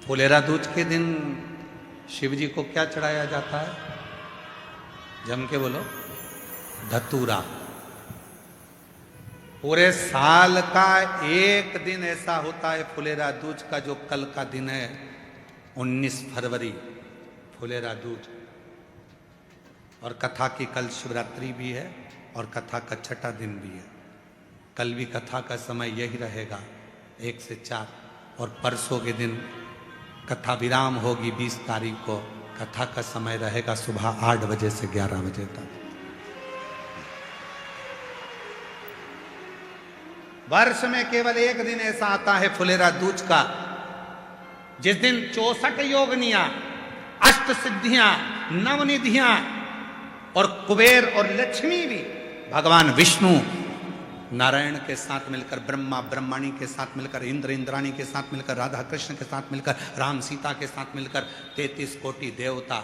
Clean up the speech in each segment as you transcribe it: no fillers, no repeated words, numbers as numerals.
फुलेरा दूज के दिन शिव जी को क्या चढ़ाया जाता है? जम के बोलो। धतूरा। पूरे साल का एक दिन ऐसा होता है फुलेरा दूज का, जो कल का दिन है 19 फरवरी, फुलेरा दूज। और कथा की कल शिवरात्रि भी है और कथा का छठा दिन भी है। कल भी कथा का समय यही रहेगा 1 से 4, और परसों के दिन कथा विराम होगी 20 तारीख को। कथा का समय रहेगा सुबह 8 बजे से 11 बजे तक। वर्ष में केवल एक दिन ऐसा आता है फुलेरा दूज का, जिस दिन 64 योगनियां, अष्ट सिद्धियां, नवनिधियां और कुबेर और लक्ष्मी भी भगवान विष्णु नारायण के साथ मिलकर, ब्रह्मा ब्रह्माणी के साथ मिलकर, इंद्र इंद्राणी के साथ मिलकर, राधा कृष्ण के साथ मिलकर, राम सीता के साथ मिलकर 33 कोटि देवता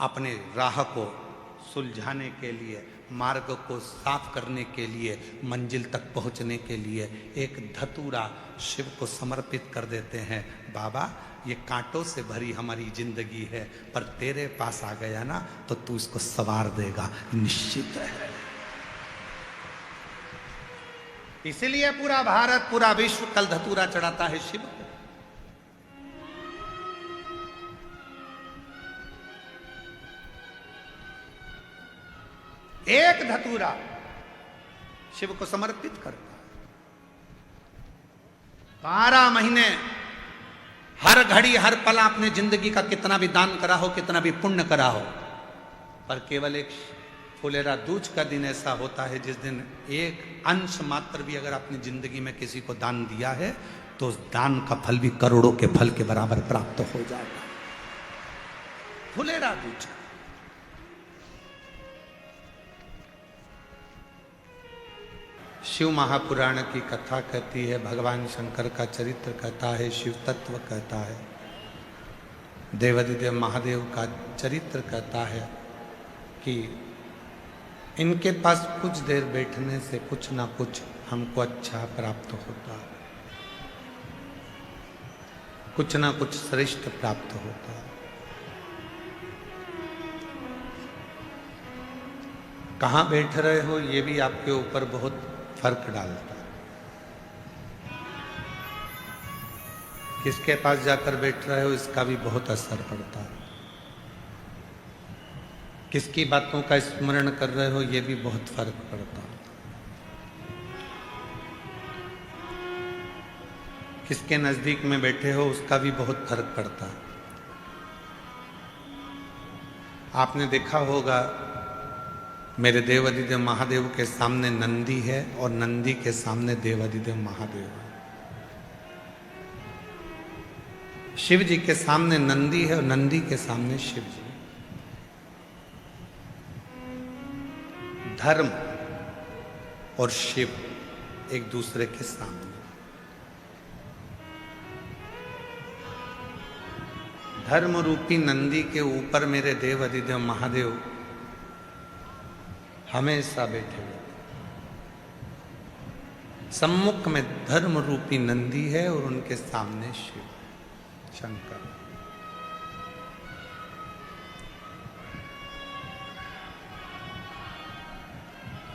अपने राह को सुलझाने के लिए, मार्ग को साफ करने के लिए, मंजिल तक पहुंचने के लिए एक धतूरा शिव को समर्पित कर देते हैं। बाबा, ये कांटों से भरी हमारी जिंदगी है, पर तेरे पास आ गया ना तो तू इसको सवार देगा, निश्चित है। इसीलिए पूरा भारत, पूरा विश्व कल धतूरा चढ़ाता है शिव को। एक धतूरा शिव को समर्पित करता है। 12 महीने, हर घड़ी हर पल आपने जिंदगी का कितना भी दान करा हो, कितना भी पुण्य करा हो, पर केवल एक फुलेरा दूज का दिन ऐसा होता है जिस दिन एक अंश मात्र भी अगर अपनी जिंदगी में किसी को दान दिया है तो उस दान का फल भी करोड़ों के फल के बराबर प्राप्त हो जाएगा। फुलेरा दूज। शिव महापुराण की कथा कहती है, भगवान शंकर का चरित्र कहता है, शिव तत्व कहता है, देवादिदेव महादेव का चरित्र कहता है कि इनके पास कुछ देर बैठने से कुछ ना कुछ हमको अच्छा प्राप्त होता है, कुछ ना कुछ श्रेष्ठ प्राप्त होता है। कहाँ बैठ रहे हो ये भी आपके ऊपर बहुत फर्क डालता है। किसके पास जाकर बैठ रहे हो इसका भी बहुत असर पड़ता है। किसकी बातों का स्मरण कर रहे हो ये भी बहुत फर्क पड़ता है। किसके नजदीक में बैठे हो उसका भी बहुत फर्क पड़ता है। आपने देखा होगा मेरे देवादिदेव महादेव के सामने नंदी है और नंदी के सामने देवादिदेव महादेव है। शिव जी के सामने नंदी है और नंदी के सामने शिव जी। धर्म और शिव एक दूसरे के सामने। धर्म रूपी नंदी के ऊपर मेरे देव अधिदेव महादेव हमेशा बैठे हुए। सम्मुख में धर्म रूपी नंदी है और उनके सामने शिव शंकर।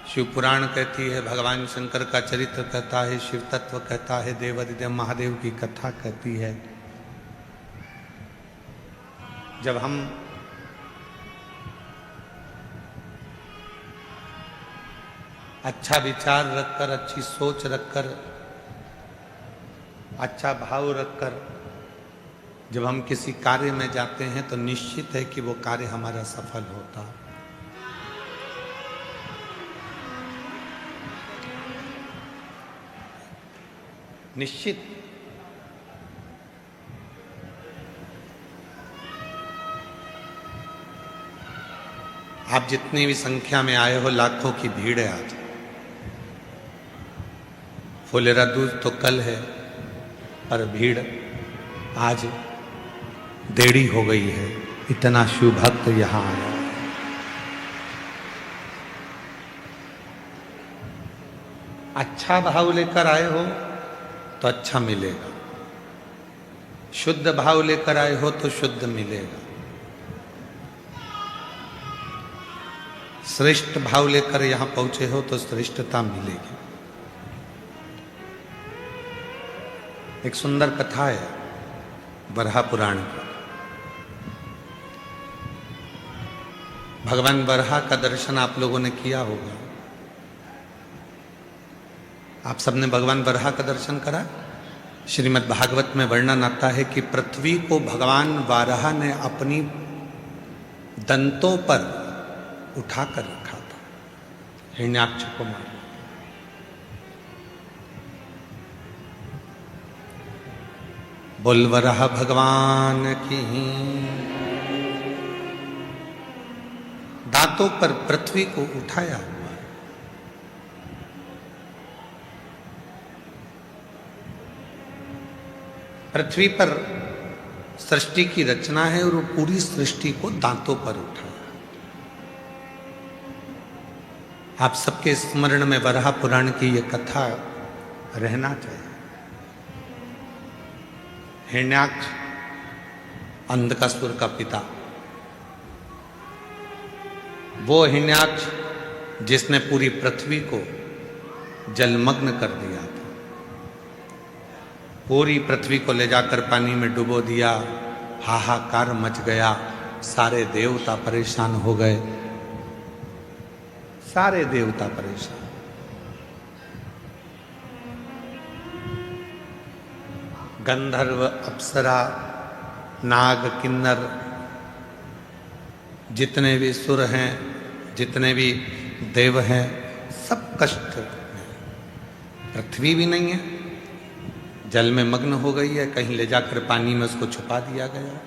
शिव पुराण कहती है, भगवान शंकर का चरित्र कहता है, शिव तत्व कहता है, देवादिदेव महादेव की कथा कहती है। जब हम अच्छा विचार रखकर, अच्छी सोच रखकर, अच्छा भाव रखकर जब हम किसी कार्य में जाते हैं तो निश्चित है कि वो कार्य हमारा सफल होता है। निश्चित। आप जितनी भी संख्या में आए हो, लाखों की भीड़ है आज। फुलेरा दूज तो कल है, पर भीड़ आज देरी हो गई है। इतना शिव भक्त यहां आया। अच्छा भाव लेकर आए हो तो अच्छा मिलेगा। शुद्ध भाव लेकर आए हो तो शुद्ध मिलेगा, श्रेष्ठ भाव लेकर यहां पहुंचे हो तो श्रेष्ठता मिलेगी। एक सुंदर कथा है बरहा पुराण की। भगवान बरहा का दर्शन आप लोगों ने किया होगा। आप सबने भगवान बरहा का दर्शन करा। श्रीमद् भागवत में वर्णन आता है कि पृथ्वी को भगवान बरहा ने अपनी दंतों पर उठाकर रखा था हिरण्याक्ष को मारने। बोल बरहा भगवान की। दांतों पर पृथ्वी को उठाया हुआ है। पृथ्वी पर सृष्टि की रचना है और वो पूरी सृष्टि को दांतों पर उठाया। आप सबके स्मरण में बरहा पुराण की यह कथा रहना चाहिए। हिरण्याक्ष अंधकासुर का पिता, वो हिरण्याक्ष जिसने पूरी पृथ्वी को जलमग्न कर दिया था। पूरी पृथ्वी को ले जाकर पानी में डुबो दिया। हाहाकार मच गया। सारे देवता परेशान हो गए। सारे देवता परेशान। गंधर्व, अप्सरा, नाग, किन्नर, जितने भी सुर हैं, जितने भी देव हैं, सब कष्ट में। पृथ्वी भी नहीं है, जल में मग्न हो गई है। कहीं ले जाकर पानी में उसको छुपा दिया गया।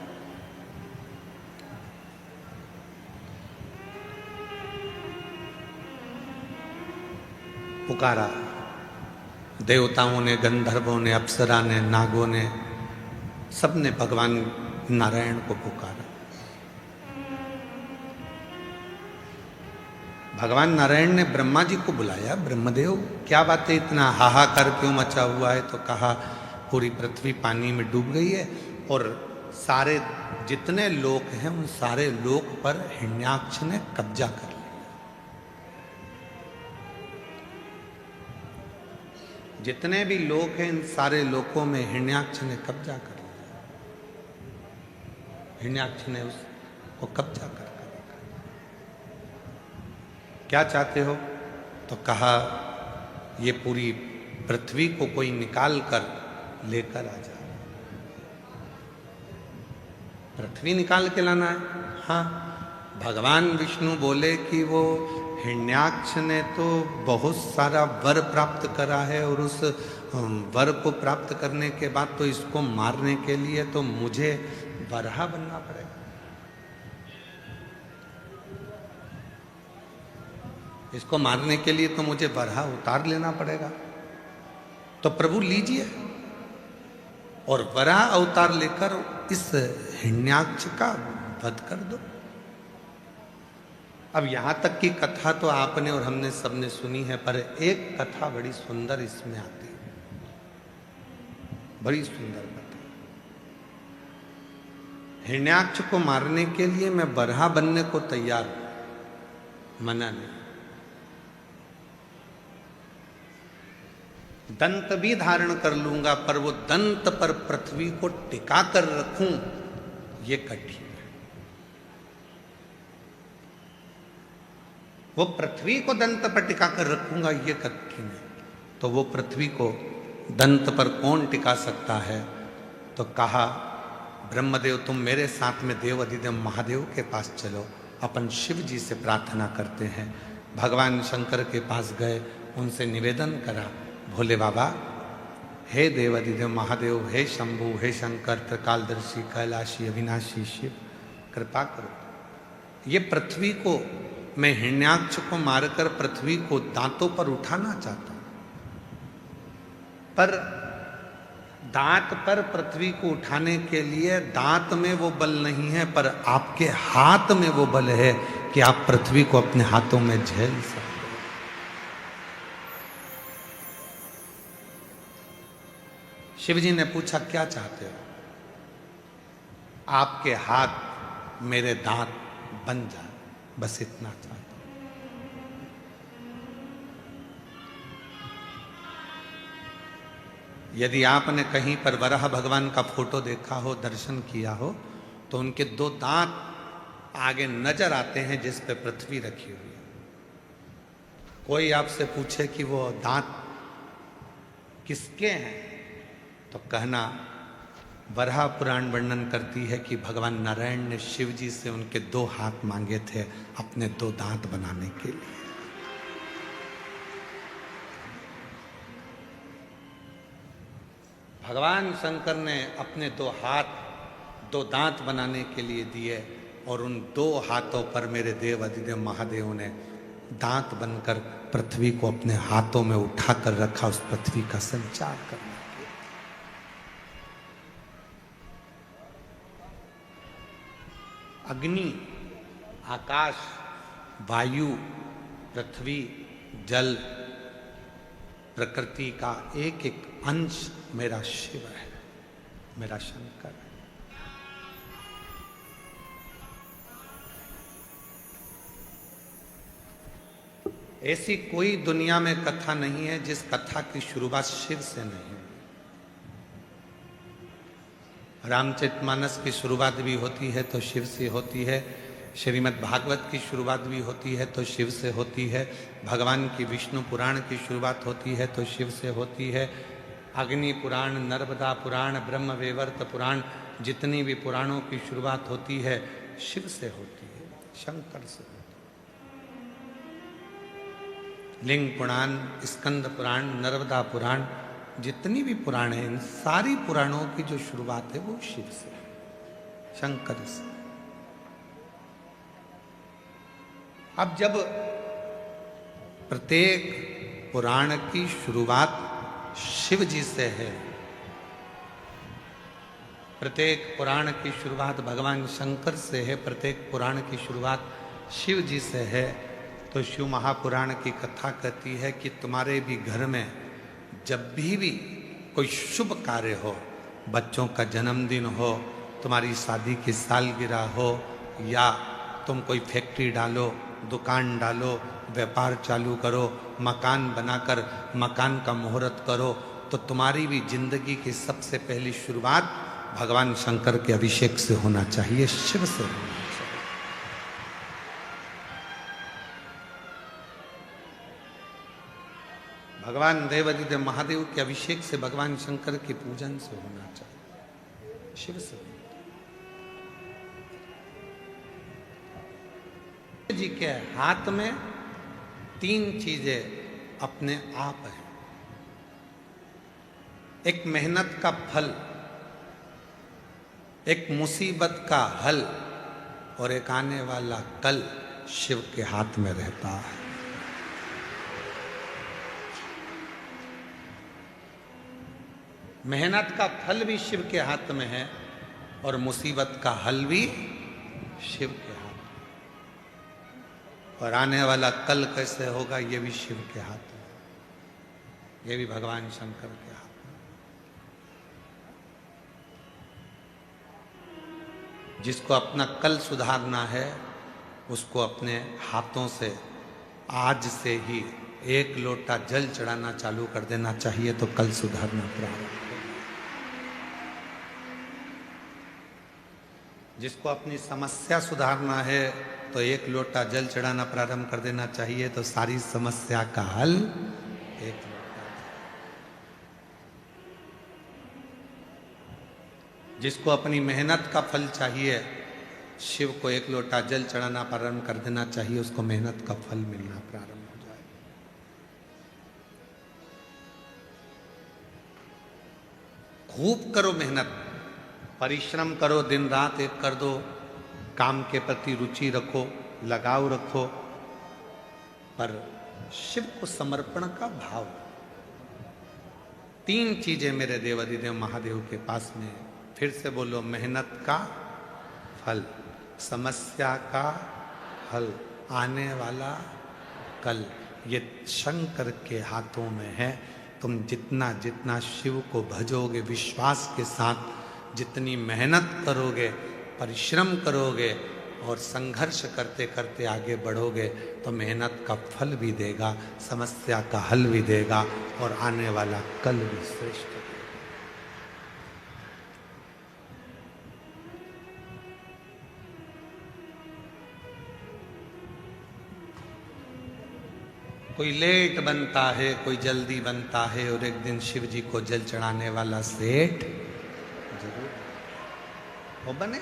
पुकारा देवताओं ने, गंधर्वों ने, अप्सरा ने, नागों ने, सबने भगवान नारायण को पुकारा। भगवान नारायण ने ब्रह्मा जी को बुलाया। ब्रह्मदेव, क्या बात है, इतना हाहाकार क्यों मचा हुआ है? तो कहा पूरी पृथ्वी पानी में डूब गई है और सारे जितने लोक हैं उन सारे लोक पर हिरण्याक्ष ने कब्जा कर लिया। जितने भी लोक हैं इन सारे लोकों में हिरण्याक्ष ने कब्जा कर लिया। हिरण्याक्ष ने उसको कब्जा कर रखा। क्या चाहते हो? तो कहा ये पूरी पृथ्वी को कोई निकाल कर लेकर आ जा। पृथ्वी निकाल के लाना है? हाँ। भगवान विष्णु बोले कि वो हिरण्याक्ष ने तो बहुत सारा वर प्राप्त करा है और उस वर को प्राप्त करने के बाद तो इसको मारने के लिए तो मुझे बरहा बनना पड़ेगा। इसको मारने के लिए तो मुझे बरहा उतार लेना पड़ेगा। तो प्रभु लीजिए और बरहा अवतार लेकर इस हिरण्याक्ष का वध कर दो। अब यहां तक की कथा तो आपने और हमने सबने सुनी है, पर एक कथा बड़ी सुंदर इसमें आती है। बड़ी सुंदर कथा। हिरण्याक्ष को मारने के लिए मैं बरहा बनने को तैयार हूं, मना नहीं। दंत भी धारण कर लूंगा, पर वो दंत पर पृथ्वी को टिका कर रखूं ये कठिन है। वो पृथ्वी को दंत पर टिका कर रखूंगा ये कठिन है। तो वो पृथ्वी को दंत पर कौन टिका सकता है? तो कहा ब्रह्मदेव तुम मेरे साथ में देव अधिदेव महादेव के पास चलो, अपन शिव जी से प्रार्थना करते हैं। भगवान शंकर के पास गए, उनसे निवेदन करा, भोले बाबा, हे देव अधिदेव महादेव, हे शंभु, हे शंकर, त्रिकालदर्शी, कैलाशी, अविनाशी शिव, कृपा करो। ये पृथ्वी को, मैं हिरण्याक्ष को मारकर पृथ्वी को दांतों पर उठाना चाहता हूं, पर दांत पर पृथ्वी को उठाने के लिए दांत में वो बल नहीं है, पर आपके हाथ में वो बल है कि आप पृथ्वी को अपने हाथों में झेल सकते। शिवजी ने पूछा क्या चाहते हो? आपके हाथ मेरे दांत बन जाए, बस इतना चाहता हूं। यदि आपने कहीं पर वराह भगवान का फोटो देखा हो, दर्शन किया हो, तो उनके दो दांत आगे नजर आते हैं जिस पे पृथ्वी रखी हुई है। कोई आपसे पूछे कि वो दांत किसके हैं, तो कहना वराह पुराण वर्णन करती है कि भगवान नारायण ने शिव जी से उनके दो हाथ मांगे थे अपने दो दांत बनाने के लिए। भगवान शंकर ने अपने दो हाथ दो दांत बनाने के लिए दिए और उन दो हाथों पर मेरे देव अधिदेव महादेव ने दांत बनकर पृथ्वी को अपने हाथों में उठाकर रखा, उस पृथ्वी का संचार करने के लिए। अग्नि, आकाश, वायु, पृथ्वी, जल, प्रकृति का एक एक अंश मेरा शिव है, मेरा शंकर है। ऐसी कोई दुनिया में कथा नहीं है जिस कथा की शुरुआत शिव से नहीं हुई। रामचरितमानस की शुरुआत भी होती है तो शिव से होती है, श्रीमद् भागवत की शुरुआत भी होती है तो शिव से होती है, भगवान की विष्णु पुराण की शुरुआत होती है तो शिव से होती है, अग्नि पुराण, नर्मदा पुराण, ब्रह्म वैवर्त पुराण, जितनी भी पुराणों की शुरुआत होती है शिव से होती है, शंकर से होती है। लिंग पुराण, स्कंद पुराण, नर्मदा पुराण, जितनी भी पुराण है, इन सारी पुराणों की जो शुरुआत है वो शिव से, शंकर से। अब जब प्रत्येक पुराण की शुरुआत शिव जी से है, प्रत्येक पुराण की शुरुआत भगवान शंकर से है, प्रत्येक पुराण की शुरुआत शिव जी से है, तो शिव महापुराण की कथा कहती है कि तुम्हारे भी घर में जब भी कोई शुभ कार्य हो, बच्चों का जन्मदिन हो, तुम्हारी शादी की सालगिरह हो, या तुम कोई फैक्ट्री डालो, दुकान डालो, व्यापार चालू करो, मकान बनाकर मकान का मुहूर्त करो, तो तुम्हारी भी जिंदगी की सबसे पहली शुरुआत भगवान शंकर के अभिषेक से होना चाहिए, शिव से होना चाहिए। भगवान देवाधिदेव महादेव के अभिषेक से, भगवान शंकर के पूजन से होना चाहिए, शिव से। जी के हाथ में तीन चीजें अपने आप हैं। एक मेहनत का फल, एक मुसीबत का हल और एक आने वाला कल शिव के हाथ में रहता है। मेहनत का फल भी शिव के हाथ में है और मुसीबत का हल भी शिव के हाथ में, और आने वाला कल कैसे होगा ये भी शिव के हाथ में, ये भी भगवान शंकर के हाथ में। जिसको अपना कल सुधारना है उसको अपने हाथों से आज से ही एक लोटा जल चढ़ाना चालू कर देना चाहिए, तो कल सुधारना प्रारंभ होगा। जिसको अपनी समस्या सुधारना है तो एक लोटा जल चढ़ाना प्रारंभ कर देना चाहिए, तो सारी समस्या का हल एक लोटा। जिसको अपनी मेहनत का फल चाहिए, शिव को एक लोटा जल चढ़ाना प्रारंभ कर देना चाहिए, उसको मेहनत का फल मिलना प्रारंभ हो जाए। खूब करो मेहनत, परिश्रम करो, दिन रात एक कर दो, काम के प्रति रुचि रखो, लगाव रखो, पर शिव को समर्पण का भाव। तीन चीजें मेरे देवाधिदेव महादेव के पास में, फिर से बोलो, मेहनत का फल, समस्या का हल, आने वाला कल, ये शंकर के हाथों में है। तुम जितना जितना शिव को भजोगे, विश्वास के साथ जितनी मेहनत करोगे, परिश्रम करोगे और संघर्ष करते करते आगे बढ़ोगे तो मेहनत का फल भी देगा, समस्या का हल भी देगा और आने वाला कल भी श्रेष्ठ देगा। कोई लेट बनता है, कोई जल्दी बनता है, और एक दिन शिव जी को जल चढ़ाने वाला सेठ जरूर वो बने।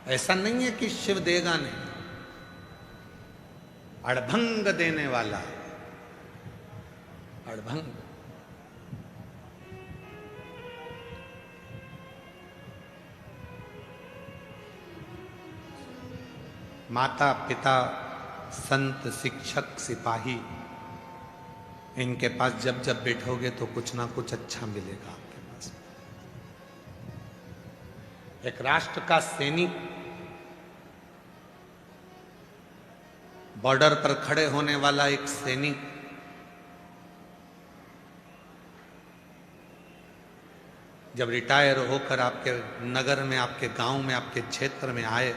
ऐसा नहीं है कि शिव देगा नहीं, अड़भंग देने वाला, अड़भंग। माता पिता संत शिक्षक सिपाही, इनके पास जब जब बैठोगे तो कुछ ना कुछ अच्छा मिलेगा आपके पास। एक राष्ट्र का सैनिक बॉर्डर पर खड़े होने वाला एक सैनिक जब रिटायर होकर आपके नगर में, आपके गांव में, आपके क्षेत्र में आए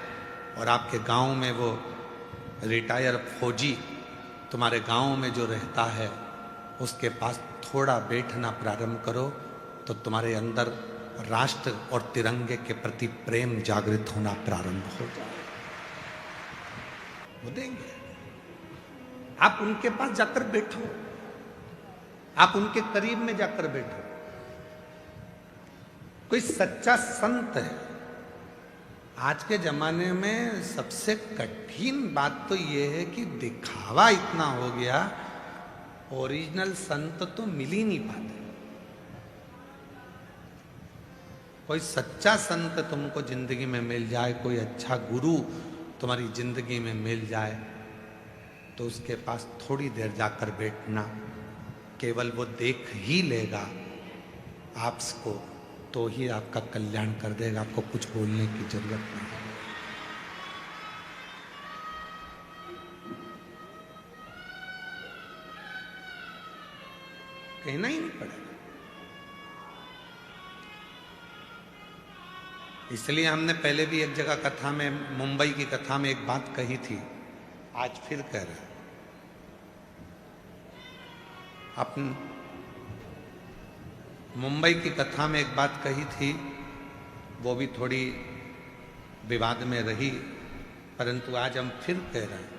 और आपके गांव में वो रिटायर फौजी तुम्हारे गांव में जो रहता है उसके पास थोड़ा बैठना प्रारंभ करो तो तुम्हारे अंदर राष्ट्र और तिरंगे के प्रति प्रेम जागृत होना प्रारंभ हो जाए। वो देंगे। आप उनके पास जाकर बैठो, आप उनके करीब में जाकर बैठो। कोई सच्चा संत है। आज के जमाने में सबसे कठिन बात तो यह है कि दिखावा इतना हो गया, ओरिजिनल संत तो मिल ही नहीं पाते। कोई सच्चा संत तुमको जिंदगी में मिल जाए, कोई अच्छा गुरु तुम्हारी जिंदगी में मिल जाए तो उसके पास थोड़ी देर जाकर बैठना, केवल वो देख ही लेगा आपको तो ही आपका कल्याण कर देगा। आपको कुछ बोलने की जरूरत नहीं। कहना ही नहीं पड़ेगा। इसलिए हमने पहले भी एक जगह कथा में, मुंबई की कथा में एक बात कही थी, आज फिर कह रहे हैं। अपन मुंबई की कथा में एक बात कही थी, वो भी थोड़ी विवाद में रही, परंतु आज हम फिर कह रहे हैं।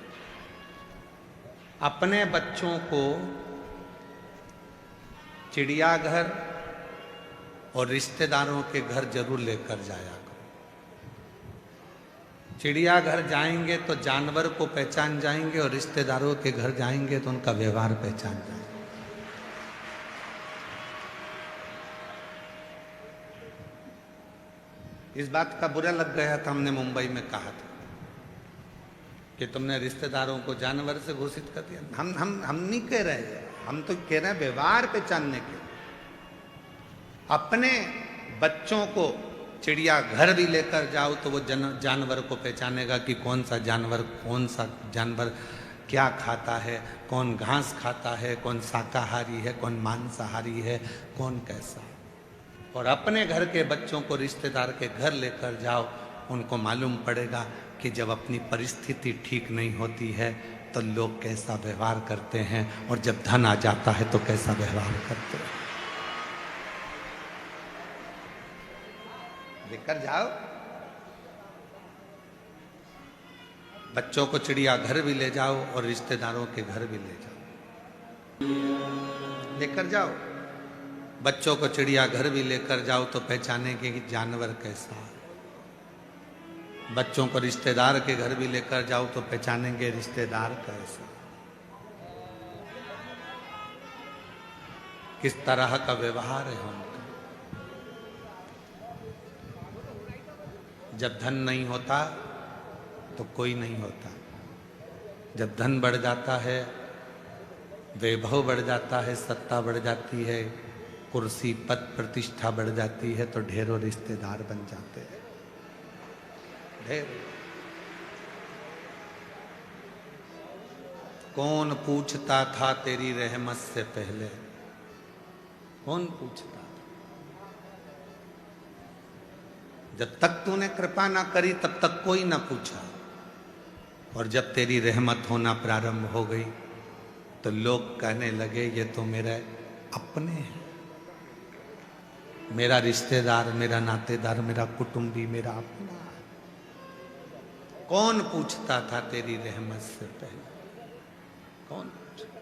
अपने बच्चों को चिड़ियाघर और रिश्तेदारों के घर जरूर लेकर जाया करो। चिड़ियाघर जाएंगे तो जानवर को पहचान जाएंगे और रिश्तेदारों के घर जाएंगे तो उनका व्यवहार पहचान जाएंगे। इस बात का बुरा लग गया था, हमने मुंबई में कहा था कि तुमने रिश्तेदारों को जानवर से घोषित कर दिया। हम नहीं कह रहे हैं, हम तो कह रहे हैं व्यवहार पहचानने के। अपने बच्चों को चिड़ियाघर भी लेकर जाओ तो वो जानवर को पहचानेगा कि कौन सा जानवर क्या खाता है, कौन घास खाता है, कौन शाकाहारी है, कौन मांसाहारी है, कौन कैसा। और अपने घर के बच्चों को रिश्तेदार के घर लेकर जाओ, उनको मालूम पड़ेगा कि जब अपनी परिस्थिति ठीक नहीं होती है तो लोग कैसा व्यवहार करते हैं, और जब धन आ जाता है तो कैसा व्यवहार करते हैं। लेकर जाओ बच्चों को, चिड़ियाघर भी ले जाओ और रिश्तेदारों के घर भी ले जाओ। लेकर जाओ बच्चों को, चिड़ियाघर भी लेकर जाओ तो पहचानेंगे कि जानवर कैसा है। बच्चों को रिश्तेदार के घर भी लेकर जाओ तो पहचानेंगे रिश्तेदार कैसा, किस तरह का व्यवहार है उनका। जब धन नहीं होता तो कोई नहीं होता। जब धन बढ़ जाता है, वैभव बढ़ जाता है, सत्ता बढ़ जाती है, कुर्सी पद प्रतिष्ठा बढ़ जाती है तो ढेरों रिश्तेदार बन जाते हैं। ढेर कौन पूछता था तेरी रहमत से पहले, कौन पूछता था। जब तक तूने कृपा ना करी तब तक कोई ना पूछा, और जब तेरी रहमत होना प्रारंभ हो गई तो लोग कहने लगे ये तो मेरे अपने हैं, मेरा रिश्तेदार, मेरा नातेदार, मेरा कुटुंबी, मेरा अपना। कौन पूछता था तेरी रहमत से पहले? कौन पूछता?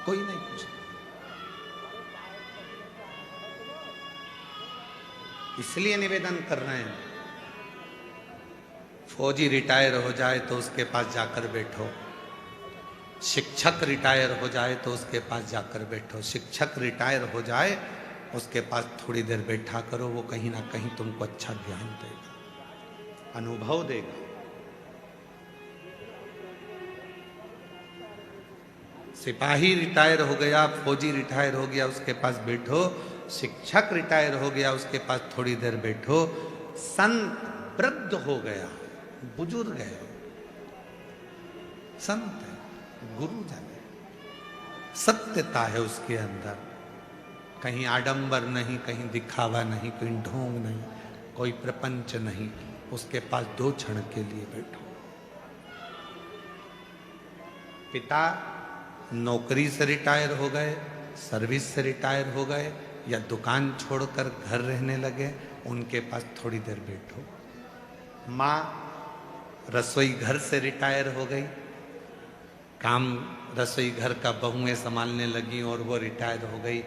कोई नहीं पूछता। इसलिए निवेदन कर रहे हैं, फौजी रिटायर हो जाए तो उसके पास जाकर बैठो, शिक्षक रिटायर हो जाए तो उसके पास जाकर बैठो। शिक्षक रिटायर हो जाए उसके पास थोड़ी देर बैठा करो, वो कहीं ना कहीं तुमको अच्छा ज्ञान देगा, अनुभव देगा। सिपाही रिटायर हो गया, फौजी रिटायर हो गया, उसके पास बैठो। शिक्षक रिटायर हो गया, उसके पास थोड़ी देर बैठो। संत वृद्ध हो गया, बुजुर्ग है, संत है, गुरु जाने, सत्यता है उसके अंदर, कहीं आडंबर नहीं, कहीं दिखावा नहीं, कहीं ढोंग नहीं, कोई प्रपंच नहीं। उसके पास 2 क्षण के लिए बैठो। पिता नौकरी से रिटायर हो गए, सर्विस से रिटायर हो गए, या दुकान छोड़कर घर रहने लगे, उनके पास थोड़ी देर बैठो। माँ रसोई घर से रिटायर हो गई, काम रसोई घर का बहुएं संभालने लगी और वो रिटायर हो गई,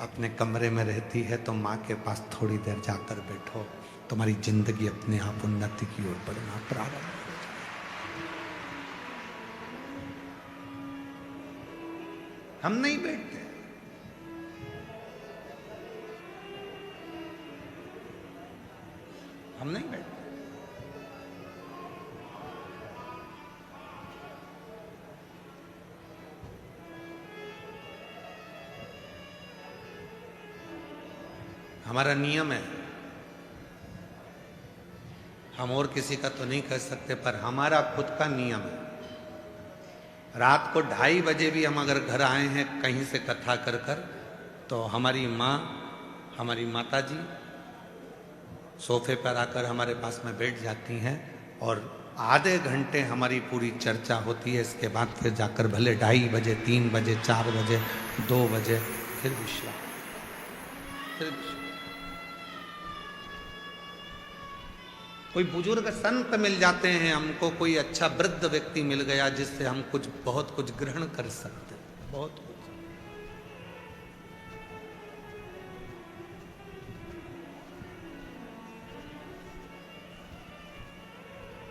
अपने कमरे में रहती है, तो माँ के पास थोड़ी देर जाकर बैठो। तुम्हारी जिंदगी अपने आप उन्नति की ओर बढ़ना प्रारंभ हो जाए। हम नहीं बैठते, हम नहीं बैठते। हमारा नियम है, हम और किसी का तो नहीं कह सकते, पर हमारा खुद का नियम है। रात को 2:30 बजे भी हम अगर घर आए हैं कहीं से कथा कर कर, तो हमारी माँ, हमारी माता जी सोफे पर आकर हमारे पास में बैठ जाती हैं और आधे घंटे हमारी पूरी चर्चा होती है। इसके बाद फिर जाकर भले 2:30 बजे, 3 बजे, 4 बजे, 2 बजे फिर विश्राम, फिर विश्राम। कोई बुजुर्ग संत मिल जाते हैं हमको, कोई अच्छा वृद्ध व्यक्ति मिल गया जिससे हम कुछ बहुत कुछ ग्रहण कर सकते हैं, बहुत कुछ।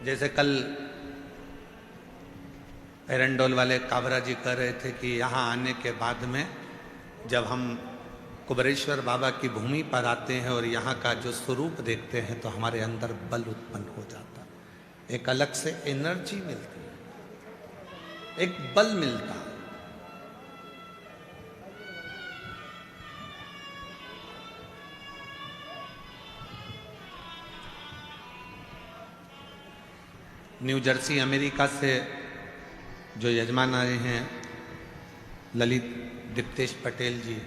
जैसे कल एरंडोल वाले काबरा जी कह रहे थे कि यहाँ आने के बाद में जब हम कुबरेश्वर बाबा की भूमि पर आते हैं और यहाँ का जो स्वरूप देखते हैं तो हमारे अंदर बल उत्पन्न हो जाता है, एक अलग से एनर्जी मिलती है, एक बल मिलता है। न्यू जर्सी अमेरिका से जो यजमान आए हैं ललित दीप्तेश पटेल जी,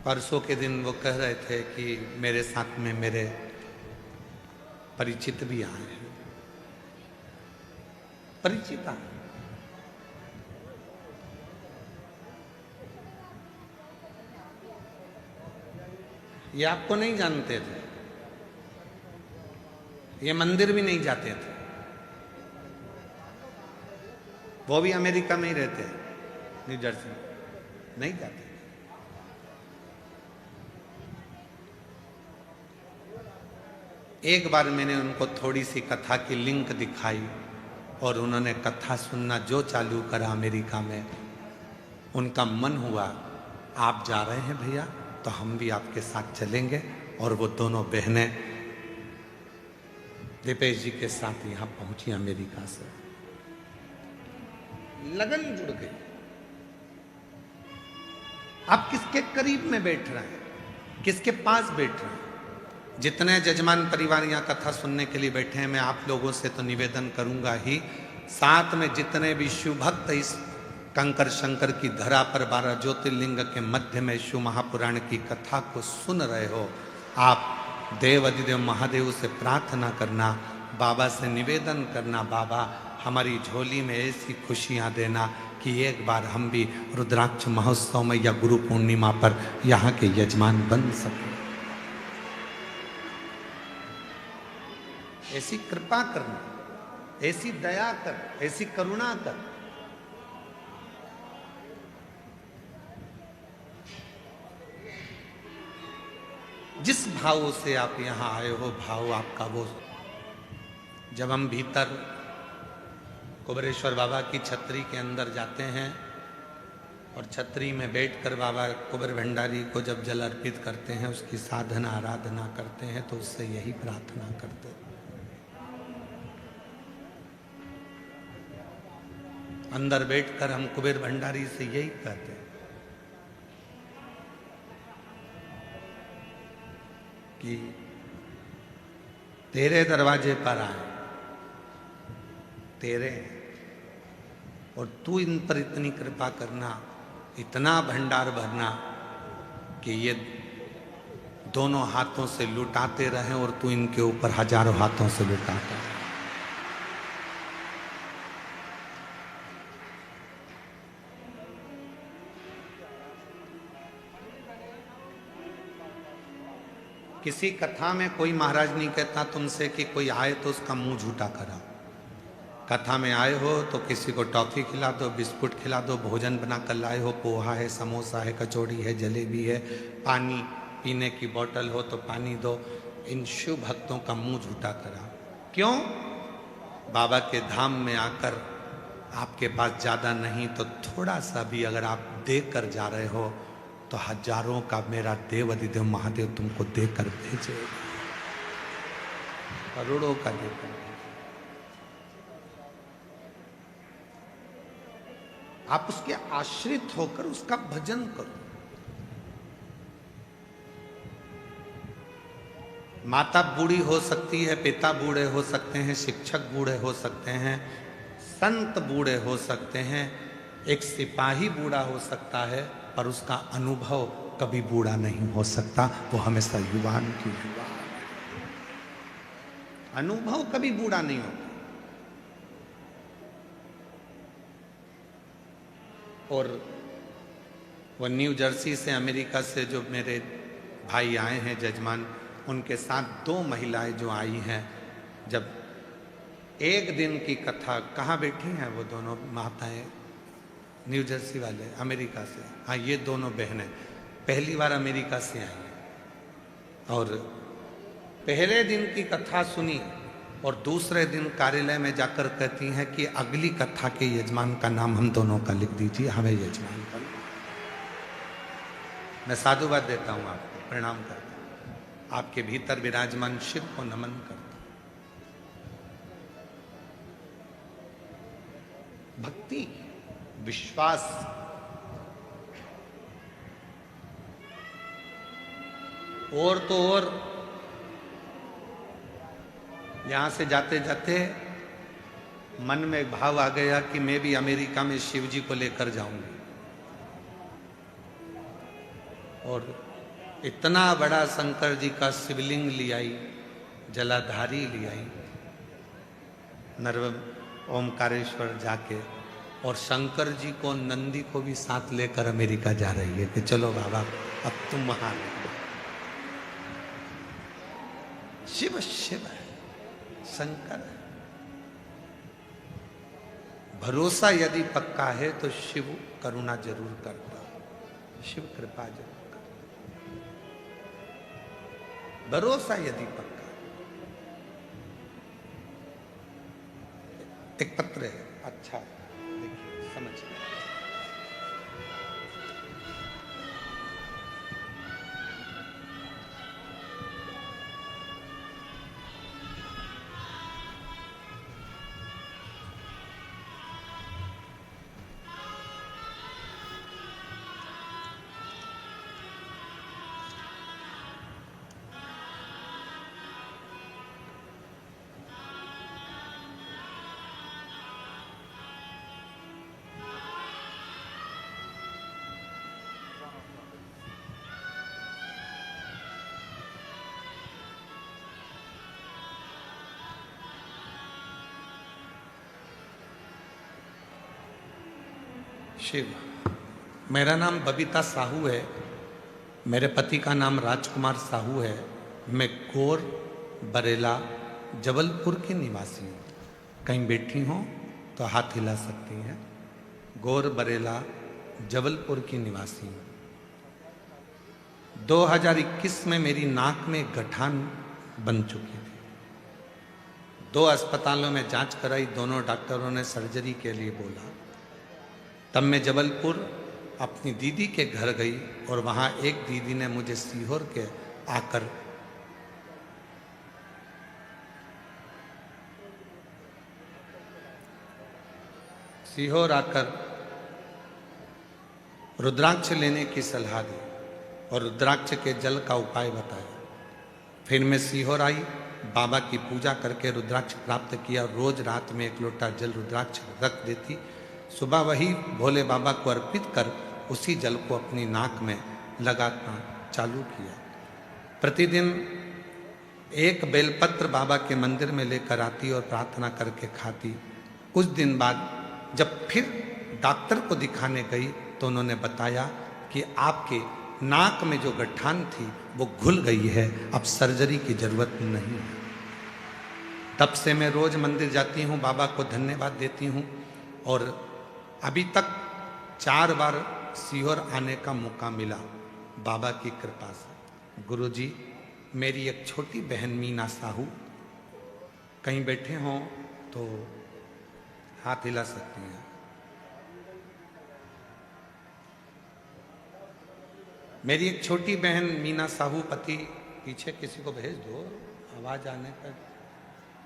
परसों के दिन वो कह रहे थे कि मेरे साथ में मेरे परिचित भी आए हैं, परिचित आए। ये आपको नहीं जानते थे, ये मंदिर भी नहीं जाते थे, वो भी अमेरिका में ही रहते हैं, न्यू जर्सी में नहीं जाते। एक बार मैंने उनको थोड़ी सी कथा की लिंक दिखाई और उन्होंने कथा सुनना जो चालू करा अमेरिका में, उनका मन हुआ आप जा रहे हैं भैया तो हम भी आपके साथ चलेंगे। और वो दोनों बहनें दीपेश जी के साथ यहाँ पहुंची अमेरिका से, लगन जुड़ गई। आप किसके करीब में बैठ रहे हैं, किसके पास बैठ रहे हैं? जितने जजमान परिवार यहाँ कथा सुनने के लिए बैठे हैं, मैं आप लोगों से तो निवेदन करूंगा ही, साथ में जितने भी शिव भक्त इस कंकर शंकर की धरा पर 12 ज्योतिर्लिंग के मध्य में शिव महापुराण की कथा को सुन रहे हो, आप देव अधिदेव महादेव से प्रार्थना करना, बाबा से निवेदन करना, बाबा हमारी झोली में ऐसी खुशियां देना कि एक बार हम भी रुद्राक्ष महोत्सव में या गुरु पूर्णिमा पर यहाँ के यजमान बन सकें। ऐसी कृपा करना, ऐसी दया कर, ऐसी करुणा कर। जिस भाव से आप यहां आए हो, भाव आपका वो। जब हम भीतर कुबेरेश्वर बाबा की छतरी के अंदर जाते हैं और छतरी में बैठकर बाबा कुबेर भंडारी को जब जल अर्पित करते हैं, उसकी साधना आराधना करते हैं, तो उससे यही प्रार्थना करते हैं। अंदर बैठकर हम कुबेर भंडारी से यही कहते हैं कि तेरे दरवाजे पर आए, तेरे, और तू इन पर इतनी कृपा करना, इतना भंडार भरना कि ये दोनों हाथों से लुटाते रहें और तू इनके ऊपर हजारों हाथों से लुटाता है। किसी कथा में कोई महाराज नहीं कहता तुमसे कि कोई आए तो उसका मुंह झूठा कराओ। कथा में आए हो तो किसी को टॉफी खिला दो, बिस्कुट खिला दो, भोजन बना कर लाए हो, पोहा है, समोसा है, कचौड़ी है, जलेबी है, पानी पीने की बोतल हो तो पानी दो। इन शिव भक्तों का मुंह झूठा कराओ। क्यों? बाबा के धाम में आकर आपके पास ज्यादा नहीं तो थोड़ा सा भी अगर आप दे कर जा रहे हो तो हजारों का मेरा देव अधिदेव महादेव तुमको देकर भेजेगा, करोड़ों का देकर। आप उसके आश्रित होकर उसका भजन करो। माता बूढ़ी हो सकती है, पिता बूढ़े हो सकते हैं, शिक्षक बूढ़े हो सकते हैं, संत बूढ़े हो सकते हैं, एक सिपाही बूढ़ा हो सकता है, पर उसका अनुभव कभी बूढ़ा नहीं हो सकता। वो हमेशा युवान की युवा, अनुभव कभी बूढ़ा नहीं होता। और वो न्यू जर्सी से, अमेरिका से जो मेरे भाई आए हैं जजमान, उनके साथ 2 महिलाएं जो आई हैं, जब एक दिन की कथा, कहाँ बैठी हैं वो दोनों माताएं? न्यू जर्सी वाले, अमेरिका से। हाँ, ये दोनों बहनें पहली बार अमेरिका से आई हैं और पहले दिन की कथा सुनी और दूसरे दिन कार्यालय में जाकर कहती हैं कि अगली कथा के यजमान का नाम हम दोनों का लिख दीजिए, हमें यजमान का। मैं साधुवाद देता हूं आपको, प्रणाम करता हूं, आपके भीतर विराजमान शिव को नमन करता हूं। भक्ति, विश्वास, और तो और यहां से जाते जाते मन में एक भाव आ गया कि मैं भी अमेरिका में शिव जी को लेकर जाऊंगी। और इतना बड़ा शंकर जी का शिवलिंग ले आई, जलाधारी ले आई, नर्व ओमकारेश्वर जाके, और शंकर जी को, नंदी को भी साथ लेकर अमेरिका जा रही है कि चलो बाबा अब तुम महान हो। शिव शिव है, शंकर है। भरोसा यदि पक्का है तो शिव करुणा जरूर करता, शिव कृपा जरूर करता। भरोसा यदि पक्का। एक पत्र है, अच्छा देखिए, समझ। शिव। मेरा नाम बबीता साहू है। मेरे पति का नाम राजकुमार साहू है। मैं गौर बरेला जबलपुर की निवासी हूँ। कहीं बैठी हो तो हाथ हिला सकती हैं। गौर बरेला जबलपुर की निवासी हूँ। 2021 में मेरी नाक में गठान बन चुकी थी। 2 अस्पतालों में जांच कराई, दोनों डॉक्टरों ने सर्जरी के लिए बोला। तब मैं जबलपुर अपनी दीदी के घर गई और वहां एक दीदी ने मुझे सीहोर के आकर रुद्राक्ष लेने की सलाह दी और रुद्राक्ष के जल का उपाय बताया। फिर मैं सीहोर आई, बाबा की पूजा करके रुद्राक्ष प्राप्त किया। रोज रात में 1 लोटा जल रुद्राक्ष रख देती। सुबह वही भोले बाबा को अर्पित कर उसी जल को अपनी नाक में लगाना चालू किया। प्रतिदिन 1 बेलपत्र बाबा के मंदिर में लेकर आती और प्रार्थना करके खाती। कुछ दिन बाद जब फिर डॉक्टर को दिखाने गई तो उन्होंने बताया कि आपके नाक में जो गठान थी वो घुल गई है, अब सर्जरी की जरूरत नहीं है। तब से मैं रोज मंदिर जाती हूँ, बाबा को धन्यवाद देती हूँ और अभी तक 4 बार सीहोर आने का मौका मिला बाबा की कृपा से। गुरुजी, मेरी एक छोटी बहन मीना साहू, कहीं बैठे हों तो हाथ हिला सकती हैं। मेरी एक छोटी बहन मीना साहू, पति पीछे किसी को भेज दो, आवाज आने पर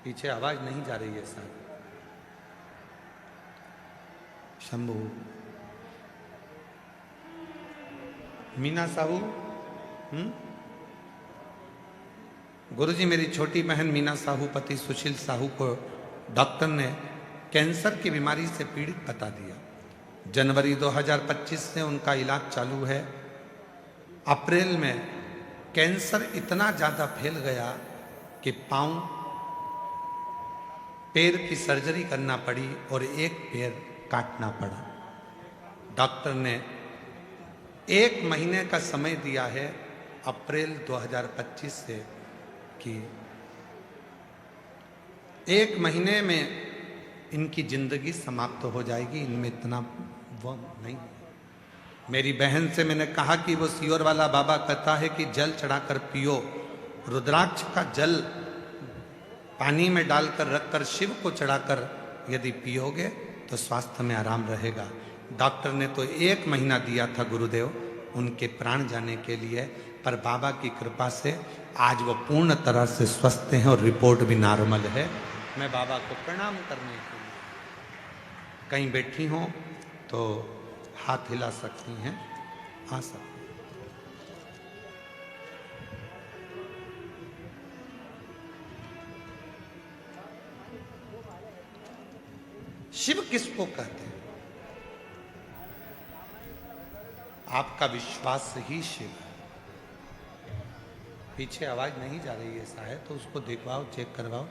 पीछे आवाज नहीं जा रही है सर। शंभू, मीना साहू। गुरुजी, मेरी छोटी बहन मीना साहू, पति सुशील साहू को डॉक्टर ने कैंसर की बीमारी से पीड़ित बता दिया। जनवरी 2025 से उनका इलाज चालू है। अप्रैल में कैंसर इतना ज्यादा फैल गया कि पैर की सर्जरी करना पड़ी और एक पैर काटना पड़ा। डॉक्टर ने 1 महीने का समय दिया है, अप्रैल 2025 से, कि 1 महीने में इनकी जिंदगी समाप्त हो जाएगी। इनमें इतना वो नहीं। मेरी बहन से मैंने कहा कि वो सीहोर वाला बाबा कहता है कि जल चढ़ाकर पियो। रुद्राक्ष का जल पानी में डालकर रखकर शिव को चढ़ाकर यदि पियोगे तो स्वास्थ्य में आराम रहेगा। डॉक्टर ने तो 1 महीना दिया था गुरुदेव उनके प्राण जाने के लिए, पर बाबा की कृपा से आज वो पूर्ण तरह से स्वस्थ हैं और रिपोर्ट भी नॉर्मल है। मैं बाबा को प्रणाम करने के लिए, कहीं बैठी हों तो हाथ हिला सकती हैं, आ सकती। शिव किसको कहते हैं? आपका विश्वास ही शिव है। पीछे आवाज नहीं जा रही है, ऐसा है तो उसको देखवाओ, चेक करवाओ,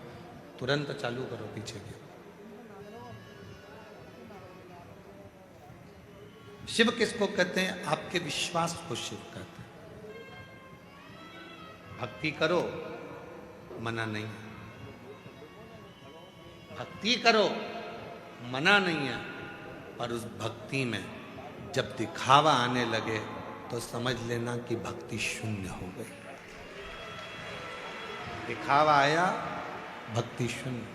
तुरंत चालू करो पीछे के। शिव किसको कहते हैं? आपके विश्वास को शिव कहते हैं। भक्ति करो, मना नहीं है। भक्ति करो, मना नहीं है। पर उस भक्ति में जब दिखावा आने लगे तो समझ लेना कि भक्ति शून्य हो गई। दिखावा आया, भक्ति शून्य।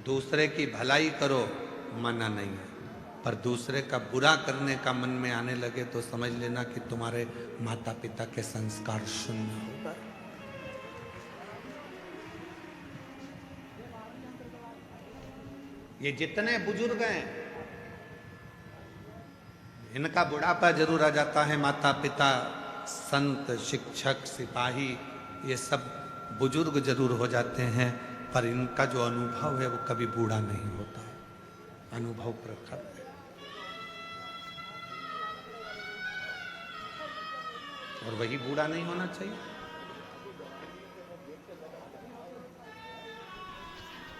दूसरे की भलाई करो, मना नहीं है, पर दूसरे का बुरा करने का मन में आने लगे तो समझ लेना कि तुम्हारे माता पिता के संस्कार शून्य हो गए। ये जितने बुजुर्ग हैं, इनका बुढ़ापा जरूर आ जाता है। माता पिता, संत, शिक्षक, सिपाही, ये सब बुजुर्ग जरूर हो जाते हैं, पर इनका जो अनुभव है वो कभी बूढ़ा नहीं होता। अनुभव प्रखर है। और वही बूढ़ा नहीं होना चाहिए।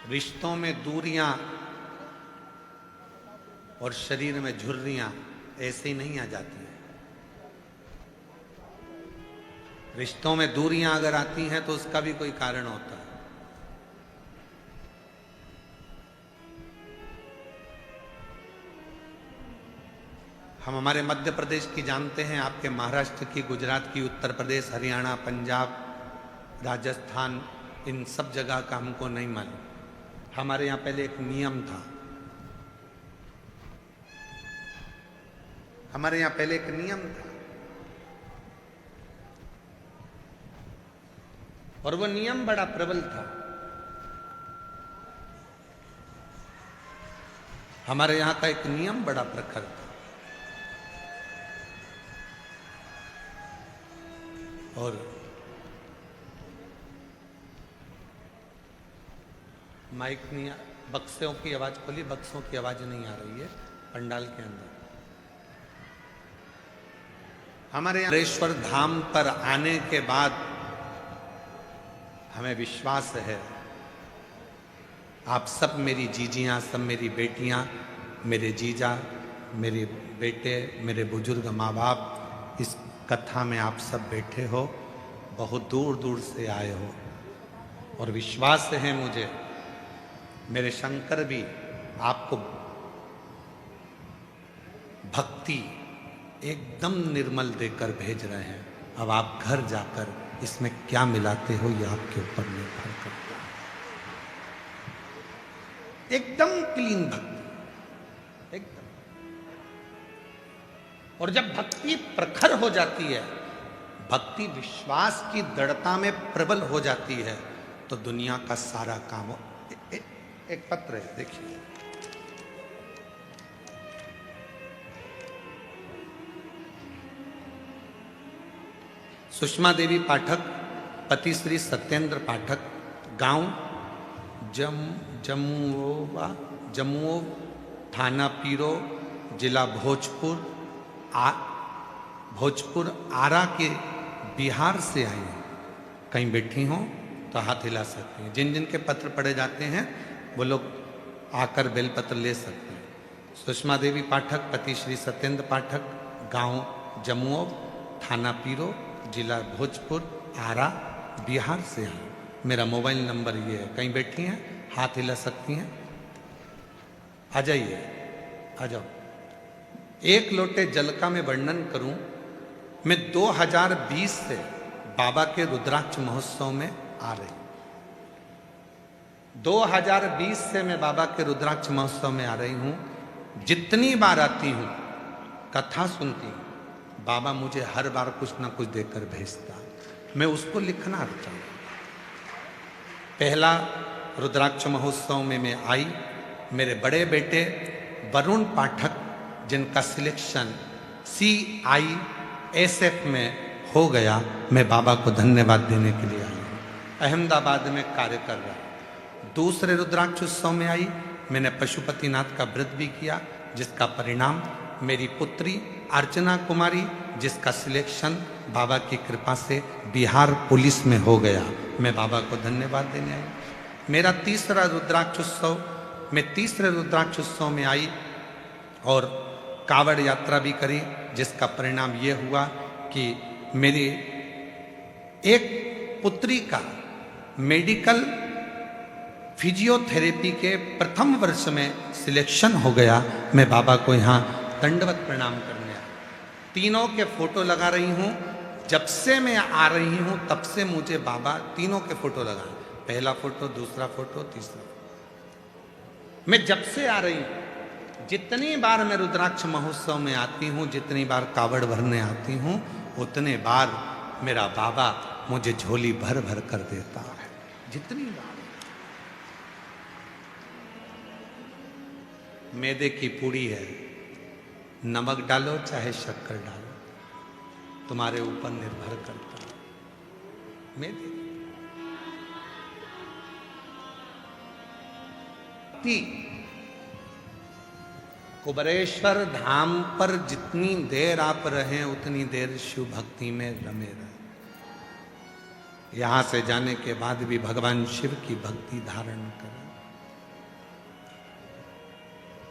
रिश्तों में दूरियां और शरीर में झुर्रियां ऐसे ही नहीं आ जाती हैं। रिश्तों में दूरियां अगर आती हैं तो उसका भी कोई कारण होता है। हम हमारे मध्य प्रदेश की जानते हैं, आपके महाराष्ट्र की, गुजरात की, उत्तर प्रदेश, हरियाणा, पंजाब, राजस्थान, इन सब जगह का हमको नहीं मालूम। हमारे यहाँ पहले एक नियम था, हमारे यहाँ पहले एक नियम था, और वो नियम बड़ा प्रबल था। हमारे यहाँ का एक नियम बड़ा प्रखर था, और माइक नहीं, बक्सों की आवाज खोली, बक्सों की आवाज नहीं आ रही है पंडाल के अंदर। हमारे हरेश्वर धाम पर आने के बाद हमें विश्वास है, आप सब मेरी जीजियां, सब मेरी बेटियां, मेरे जीजा, मेरे बेटे, मेरे बुजुर्ग माँ बाप, इस कथा में आप सब बैठे हो, बहुत दूर दूर से आए हो, और विश्वास है मुझे, मेरे शंकर भी आपको भक्ति एकदम निर्मल देकर भेज रहे हैं। अब आप घर जाकर इसमें क्या मिलाते हो ये आपके ऊपर निर्भर करता है। एकदम क्लीन भक्ति, एकदम। और जब भक्ति प्रखर हो जाती है, भक्ति विश्वास की दृढ़ता में प्रबल हो जाती है, तो दुनिया का सारा काम एक पत्र है, देखिए, सुषमा देवी पाठक, पति श्री सत्येंद्र पाठक, गांव जमुओ, थाना पीरो, जिला भोजपुर, आरा के बिहार से आई हैं। कहीं बैठी हों तो हाथ हिला सकती हैं। जिन जिन के पत्र पढ़े जाते हैं वो लोग आकर बेलपत्र ले सकते हैं। सुषमा देवी पाठक, पति श्री सत्येंद्र पाठक, गांव जमुओ, थाना पीरो, जिला भोजपुर, आरा, बिहार से हैं। मेरा मोबाइल नंबर ये है। कहीं बैठी हैं, हाथ हिला सकती हैं, आ जाइए, आ जाओ। एक लोटे जल का मैं वर्णन करूं, मैं 2020 से बाबा के रुद्राक्ष महोत्सव में आ रही हूं। 2020 से मैं बाबा के रुद्राक्ष महोत्सव में आ रही हूं। जितनी बार आती हूं, कथा सुनती हूं, बाबा मुझे हर बार कुछ ना कुछ देकर भेजता। मैं उसको लिखना चाहता हूं। पहला रुद्राक्ष महोत्सव में मैं आई, मेरे बड़े बेटे वरुण पाठक, जिनका सिलेक्शन CISF में हो गया, मैं बाबा को धन्यवाद देने के लिए आई हूँ। अहमदाबाद में कार्य कर रहा हूँ। दूसरे रुद्राक्ष उत्सव में आई, मैंने पशुपतिनाथ का व्रत भी किया, जिसका परिणाम मेरी पुत्री अर्चना कुमारी, जिसका सिलेक्शन बाबा की कृपा से बिहार पुलिस में हो गया, मैं बाबा को धन्यवाद देने आई। मेरा तीसरा रुद्राक्ष उत्सव, मैं तीसरे रुद्राक्ष उत्सव में आई और कावड़ यात्रा भी करी, जिसका परिणाम ये हुआ कि मेरी एक पुत्री का मेडिकल फिजियोथेरेपी के प्रथम वर्ष में सिलेक्शन हो गया। मैं बाबा को यहाँ दंडवत प्रणाम करने आया। तीनों के फोटो लगा रही हूँ। जब से मैं आ रही हूँ तब से मुझे बाबा तीनों के फोटो लगाए, पहला फोटो, दूसरा फोटो, तीसरा। मैं जब से आ रही हूँ, जितनी बार मैं रुद्राक्ष महोत्सव में आती हूँ, जितनी बार कावड़ भरने आती हूँ, उतने बार मेरा बाबा मुझे झोली भर भर कर देता है। जितनी बार मैदे की पूड़ी है, नमक डालो चाहे शक्कर डालो, तुम्हारे ऊपर निर्भर करता है। मैदे कुबरेश्वर धाम पर जितनी देर आप रहें, उतनी देर शिव भक्ति में रमे रहे। यहां से जाने के बाद भी भगवान शिव की भक्ति धारण करें।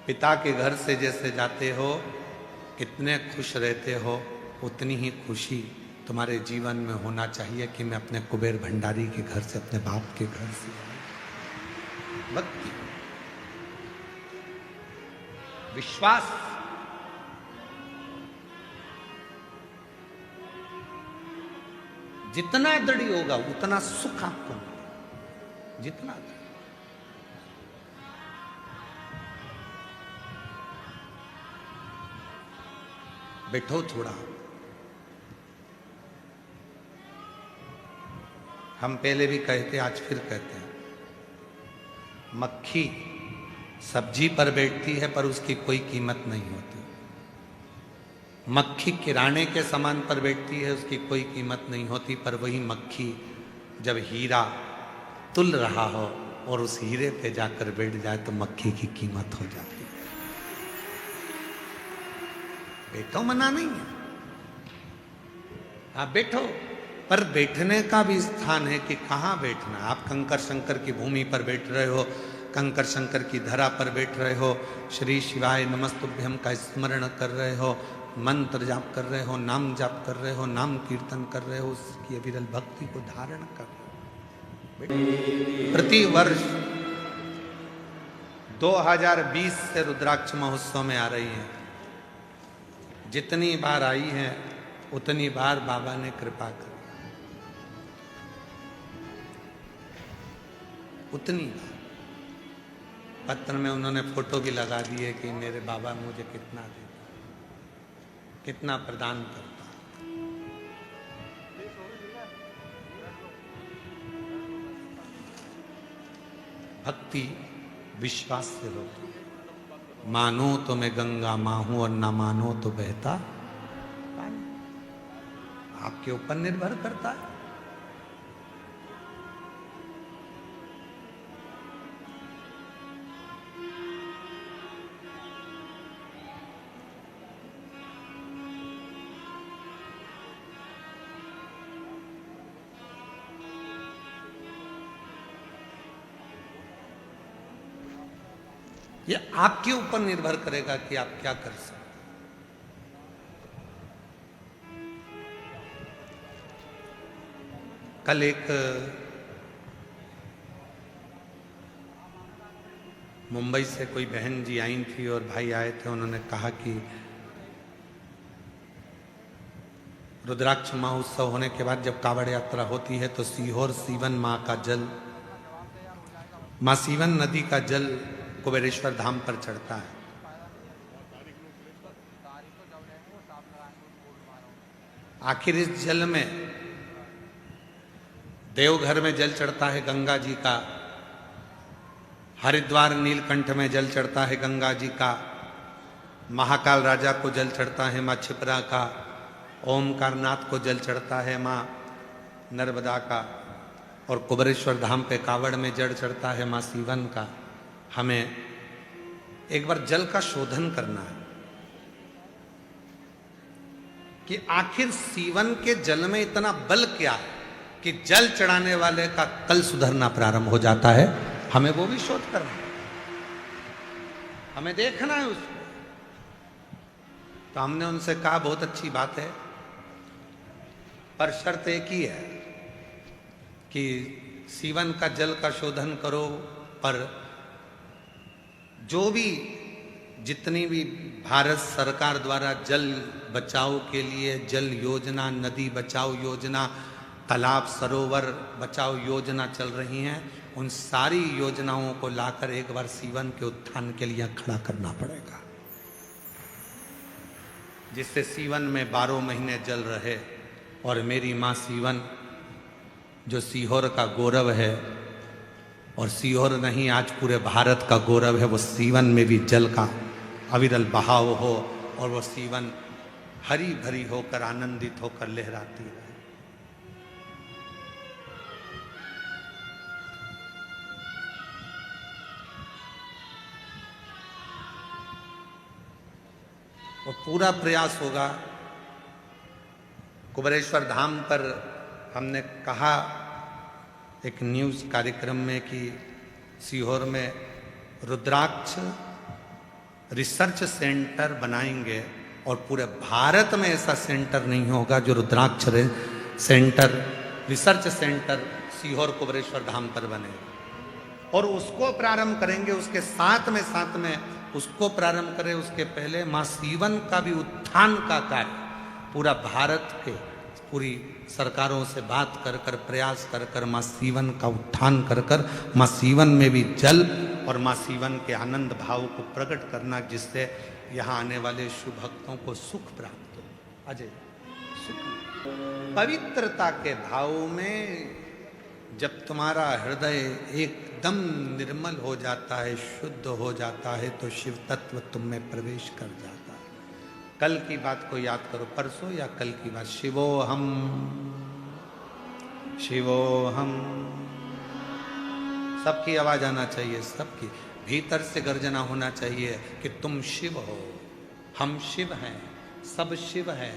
पिता के घर से जैसे जाते हो, कितने खुश रहते हो, उतनी ही खुशी तुम्हारे जीवन में होना चाहिए कि मैं अपने कुबेर भंडारी के घर से, अपने बाप के घर से आया। भक्ति, विश्वास, जितना दृढ़ होगा उतना सुख आपको मिलेगा। जितना दृढ़। बैठो थोड़ा। हम पहले भी कहते, आज फिर कहते हैं, मक्खी सब्जी पर बैठती है पर उसकी कोई कीमत नहीं होती। मक्खी किराने के सामान पर बैठती है, उसकी कोई कीमत नहीं होती। पर वही मक्खी जब हीरा तुल रहा हो और उस हीरे पे जाकर बैठ जाए तो मक्खी की कीमत हो जाती है। बैठो, मना नहीं है, आप बैठो, पर बैठने का भी स्थान है कि कहाँ बैठना। आप कंकर शंकर की भूमि पर बैठ रहे हो, कंकर शंकर की धरा पर बैठ रहे हो, श्री शिवाय नमस्तुभ्यम का स्मरण कर रहे हो, मंत्र जाप कर रहे हो, नाम जाप कर रहे हो, नाम कीर्तन कर रहे हो, उसकी अविरल भक्ति को धारण कर रहे हो। प्रति वर्ष 2020 से रुद्राक्ष महोत्सव में आ रही है। जितनी बार आई है उतनी बार बाबा ने कृपा कर, उतनी बार। पत्र में उन्होंने फोटो भी लगा दी है कि मेरे बाबा मुझे कितना देता, कितना प्रदान करता। भक्ति विश्वास से होती है। मानो तो मैं गंगा मां हूं और ना मानो तो बहता पानी। आपके ऊपर निर्भर करता है। ये आपके ऊपर निर्भर करेगा कि आप क्या कर सकते। कल एक मुंबई से कोई बहन जी आई थी और भाई आए थे। उन्होंने कहा कि रुद्राक्ष महोत्सव होने के बाद जब कावड़ यात्रा होती है तो सीहोर सीवन माँ का जल, माँ सीवन नदी का जल कुबेरेश्वर धाम पर चढ़ता है। आखिर इस जल में देवघर में जल चढ़ता है गंगा जी का, हरिद्वार नीलकंठ में जल चढ़ता है गंगा जी का, महाकाल राजा को जल चढ़ता है माँ छिपरा का, ओमकारनाथ को जल चढ़ता है माँ नर्मदा का, और कुबेरेश्वर धाम पे कावड़ में जल चढ़ता है माँ सीवन का। हमें एक बार जल का शोधन करना है कि आखिर सीवन के जल में इतना बल क्या है कि जल चढ़ाने वाले का कल सुधरना प्रारंभ हो जाता है। हमें वो भी शोध करना है, हमें देखना है उसको। तो हमने उनसे कहा बहुत अच्छी बात है, पर शर्त एक ही है कि सीवन का जल का शोधन करो, पर जो भी जितनी भी भारत सरकार द्वारा जल बचाओ के लिए जल योजना, नदी बचाओ योजना, तालाब सरोवर बचाओ योजना चल रही हैं, उन सारी योजनाओं को लाकर एक बार सीवन के उत्थान के लिए खड़ा करना पड़ेगा, जिससे सीवन में 12 महीने जल रहे। और मेरी माँ सीवन जो सीहोर का गौरव है, और सीहोर नहीं आज पूरे भारत का गौरव है, वो सीवन में भी जल का अविरल बहाव हो और वो सीवन हरी भरी होकर आनंदित होकर लहराती रहे। और पूरा प्रयास होगा। कुबेरेश्वर धाम पर हमने कहा एक न्यूज़ कार्यक्रम में कि सीहोर में रुद्राक्ष रिसर्च सेंटर बनाएंगे और पूरे भारत में ऐसा सेंटर नहीं होगा जो Rudraksha centre, research centre Sehore Kubreshwar Dham पर बनेगा। और उसको प्रारंभ करेंगे, उसके साथ में उसको प्रारंभ करें, उसके पहले मां सीवन का भी उत्थान का कार्य पूरा भारत के पूरी सरकारों से बात कर कर प्रयास कर कर मां सीवन का उत्थान कर कर मां सीवन में भी जल और मां सीवन के आनंद भाव को प्रकट करना, जिससे यहाँ आने वाले शुभ भक्तों को सुख प्राप्त हो। अजय सुख पवित्रता के भाव में जब तुम्हारा हृदय एकदम निर्मल हो जाता है, शुद्ध हो जाता है, तो शिव तत्व तुम में प्रवेश कर जाता है। कल की बात को याद करो, परसों या कल की बात, शिवोहम शिवोहम, सबकी आवाज आना चाहिए, सबकी भीतर से गर्जना होना चाहिए कि तुम शिव हो, हम शिव हैं, सब शिव हैं।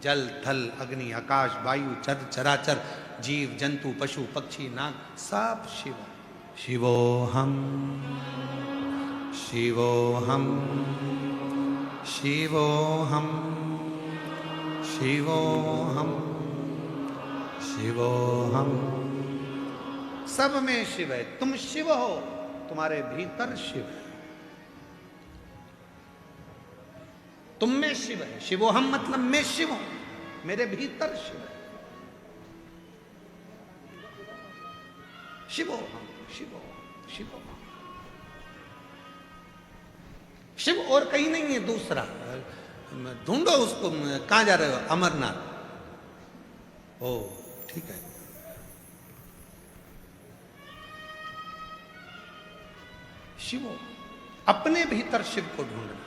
जल थल अग्नि आकाश वायु चर चराचर जीव जंतु पशु पक्षी नाग सब शिव। शिवोहम शिवोहम शिवोहम शिवोहम शिवोहम, सब में शिव है। तुम शिव हो, तुम्हारे भीतर शिव है, तुम में शिव है। शिवोहम मतलब मैं शिव हूं, मेरे भीतर शिव है। शिवोहम शिवोहम शिवोहम, शिव और कहीं नहीं है दूसरा। ढूंढो उसको, कहां जा रहे हो? अमरनाथ। ओ ठीक है, शिवो, अपने भीतर शिव को ढूंढना।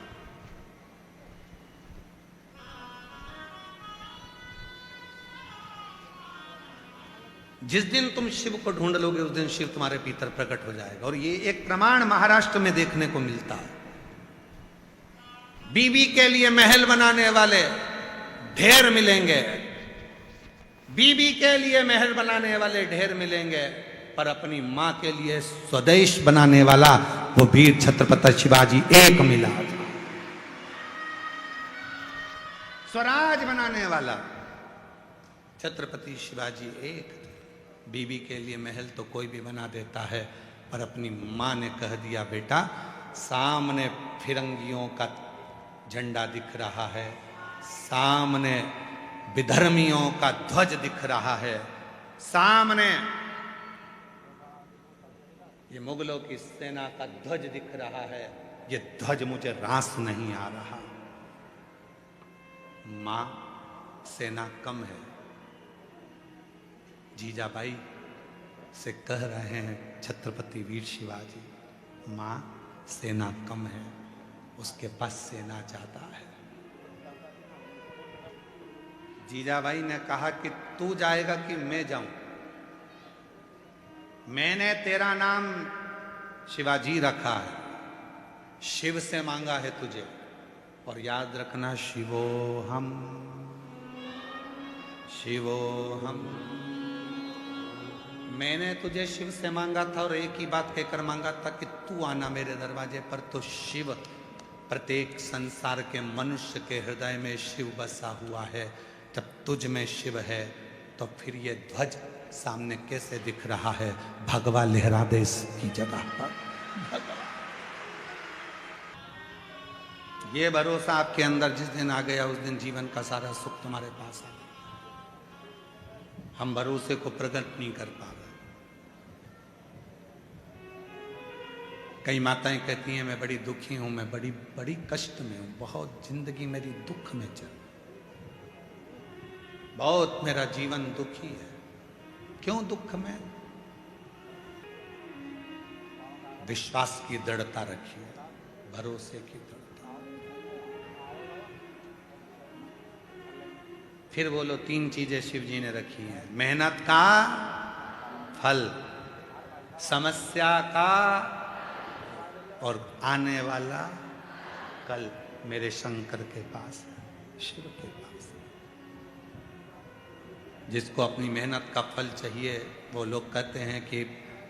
जिस दिन तुम शिव को ढूंढ लोगे उस दिन शिव तुम्हारे भीतर प्रकट हो जाएगा। और ये एक प्रमाण महाराष्ट्र में देखने को मिलता है। बीबी के लिए महल बनाने वाले ढेर मिलेंगे, बीबी के लिए महल बनाने वाले ढेर मिलेंगे, पर अपनी मां के लिए स्वदेश बनाने वाला वो वीर छत्रपति शिवाजी एक मिला। स्वराज बनाने वाला छत्रपति शिवाजी एक। बीबी के लिए महल तो कोई भी बना देता है, पर अपनी मां ने कह दिया, बेटा सामने फिरंगियों का झंडा दिख रहा है, सामने विधर्मियों का ध्वज दिख रहा है, सामने ये मुगलों की सेना का ध्वज दिख रहा है, ये ध्वज मुझे रास नहीं आ रहा। मां सेना कम है, जीजाबाई से कह रहे हैं छत्रपति वीर शिवाजी, मां सेना कम है, उसके पास सेना ज्यादा है। जीजाबाई ने कहा कि तू जाएगा कि मैं जाऊं? मैंने तेरा नाम शिवाजी रखा है, शिव से मांगा है तुझे, और याद रखना शिवोहम शिवोहम। मैंने तुझे शिव से मांगा था और एक ही बात कहकर मांगा था कि तू आना मेरे दरवाजे पर। तो शिव, प्रत्येक संसार के मनुष्य के हृदय में शिव बसा हुआ है। जब तुझ में शिव है तो फिर ये ध्वज सामने कैसे दिख रहा है? भगवा लहरा दे की जगह पर भगवा। ये भरोसा आपके अंदर जिस दिन आ गया उस दिन जीवन का सारा सुख तुम्हारे पास आ गया। हम भरोसे को प्रकट नहीं कर पा रहे। कई माताएं कहती हैं मैं बड़ी दुखी हूं, मैं बड़ी बड़ी कष्ट में हूं, बहुत जिंदगी मेरी दुख में चल, बहुत मेरा जीवन दुखी है। क्यों दुख में? विश्वास की दृढ़ता रखिए, भरोसे की दृढ़ता। फिर बोलो, 3 चीजें शिव जी ने रखी हैं। मेहनत का फल, समस्या का और आने वाला कल मेरे शंकर के पास है, शिव के पास है। जिसको अपनी मेहनत का फल चाहिए, वो लोग कहते हैं कि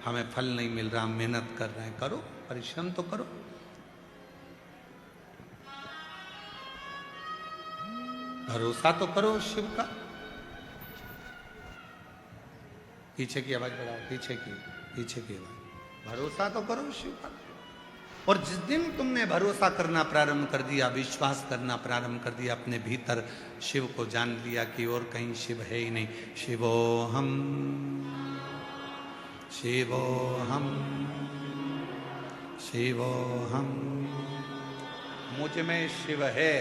हमें फल नहीं मिल रहा, मेहनत कर रहे हैं। करो, परिश्रम तो करो। भरोसा तो करो शिव का। पीछे की आवाज बढ़ाओ, पीछे की आवाज। भरोसा तो करो शिव का। और जिस दिन तुमने भरोसा करना प्रारंभ कर दिया, विश्वास करना प्रारंभ कर दिया, अपने भीतर शिव को जान लिया कि और कहीं शिव है ही नहीं। शिवोहम शिवोहम शिवोहम, मुझ में शिव है।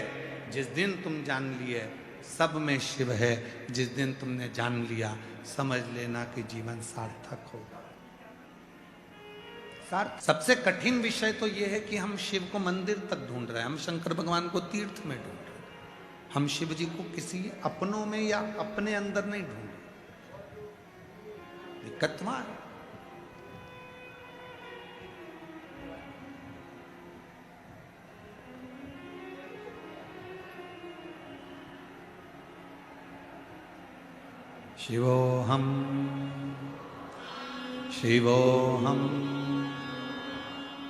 जिस दिन तुम जान लिए सब में शिव है, जिस दिन तुमने जान लिया समझ लेना कि जीवन सार्थक होगा। सबसे कठिन विषय तो यह है कि हम शिव को मंदिर तक ढूंढ रहे हैं, हम शंकर भगवान को तीर्थ में ढूंढ रहे हैं, हम शिव जी को किसी अपनों में या अपने अंदर नहीं ढूंढ रहे। दिक्कत वहां है। शिवोहम शिवोहम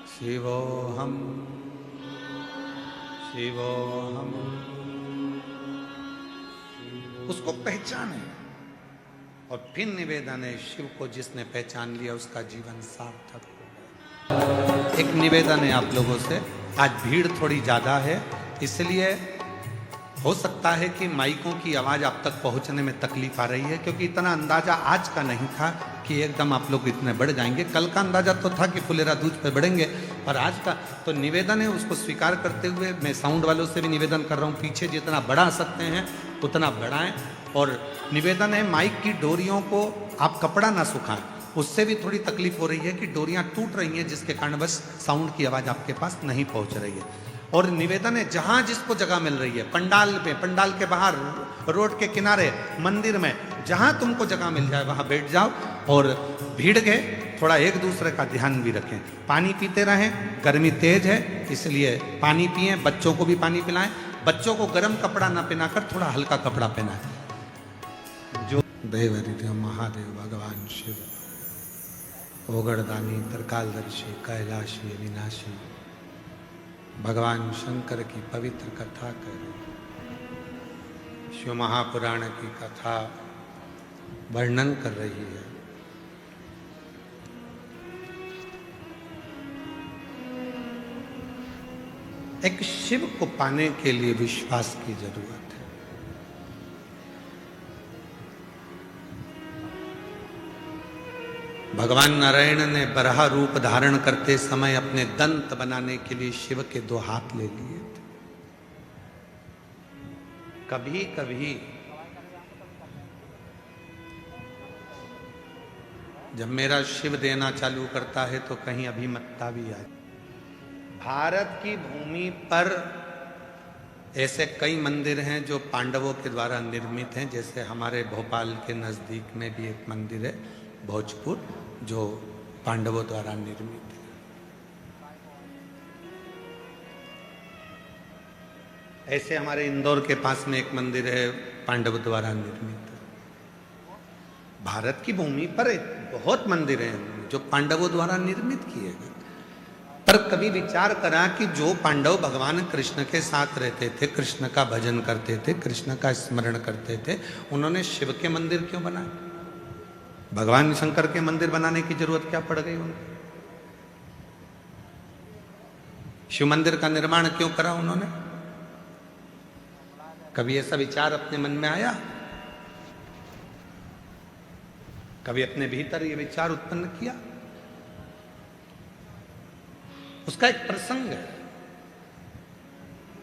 शिवोहम शिवोहम, उसको पहचाने और फिर निवेदन है शिव को जिसने पहचान लिया उसका जीवन सार्थक होगा। एक निवेदन है आप लोगों से, आज भीड़ थोड़ी ज्यादा है इसलिए हो सकता है कि माइकों की आवाज आप तक पहुंचने में तकलीफ आ रही है, क्योंकि इतना अंदाजा आज का नहीं था कि एकदम आप लोग इतने बढ़ जाएंगे। कल का अंदाजा तो था कि फुलेरा दूज पे बढ़ेंगे, पर आज का तो निवेदन है उसको स्वीकार करते हुए मैं साउंड वालों से भी निवेदन कर रहा हूँ, पीछे जितना बढ़ा सकते हैं उतना बढ़ाएं। और निवेदन है माइक की डोरियों को आप कपड़ा ना सुखाएं, उससे भी थोड़ी तकलीफ हो रही है कि डोरियां टूट रही हैं जिसके कारण बस साउंड की आवाज आपके पास नहीं पहुंच रही है। और निवेदन है जहां जिसको जगह मिल रही है, पंडाल में, पंडाल के बाहर, रोड के किनारे, मंदिर में, जहां तुमको जगह मिल जाए वहां बैठ जाओ और भीड़ गए थोड़ा एक दूसरे का ध्यान भी रखें। पानी पीते रहें, गर्मी तेज है इसलिए पानी पिएं, बच्चों को भी पानी पिलाएं, बच्चों को गर्म कपड़ा ना पहनाकर थोड़ा हल्का कपड़ा पहनाएं। जो देव हरिदेव महादेव भगवान शिव ओगड़दानी त्रिकालदर्शी कैलाशी अविनाशी भगवान शंकर की पवित्र कथा कर शिव महापुराण की कथा वर्णन कर रही है। एक शिव को पाने के लिए विश्वास की जरूरत है। भगवान नारायण ने बराह रूप धारण करते समय अपने दंत बनाने के लिए शिव के 2 हाथ ले लिए थे। कभी कभी जब मेरा शिव देना चालू करता है तो कहीं अभिमतता भी आए। भारत की भूमि पर ऐसे कई मंदिर हैं जो पांडवों के द्वारा निर्मित हैं, जैसे हमारे भोपाल के नजदीक में भी एक मंदिर है भोजपुर जो पांडवों द्वारा निर्मित है। ऐसे हमारे इंदौर के पास में एक मंदिर है पांडवों द्वारा निर्मित। भारत की भूमि पर बहुत मंदिर हैं जो पांडवों द्वारा निर्मित किए गए, पर कभी विचार करा कि जो पांडव भगवान कृष्ण के साथ रहते थे, कृष्ण का भजन करते थे, कृष्ण का स्मरण करते थे, उन्होंने शिव के मंदिर क्यों बनाए? भगवान शंकर के मंदिर बनाने की जरूरत क्या पड़ गई उनको? शिव मंदिर का निर्माण क्यों करा उन्होंने? कभी ऐसा विचार अपने मन में आया? कभी अपने भीतर ये विचार उत्पन्न किया? उसका एक प्रसंग है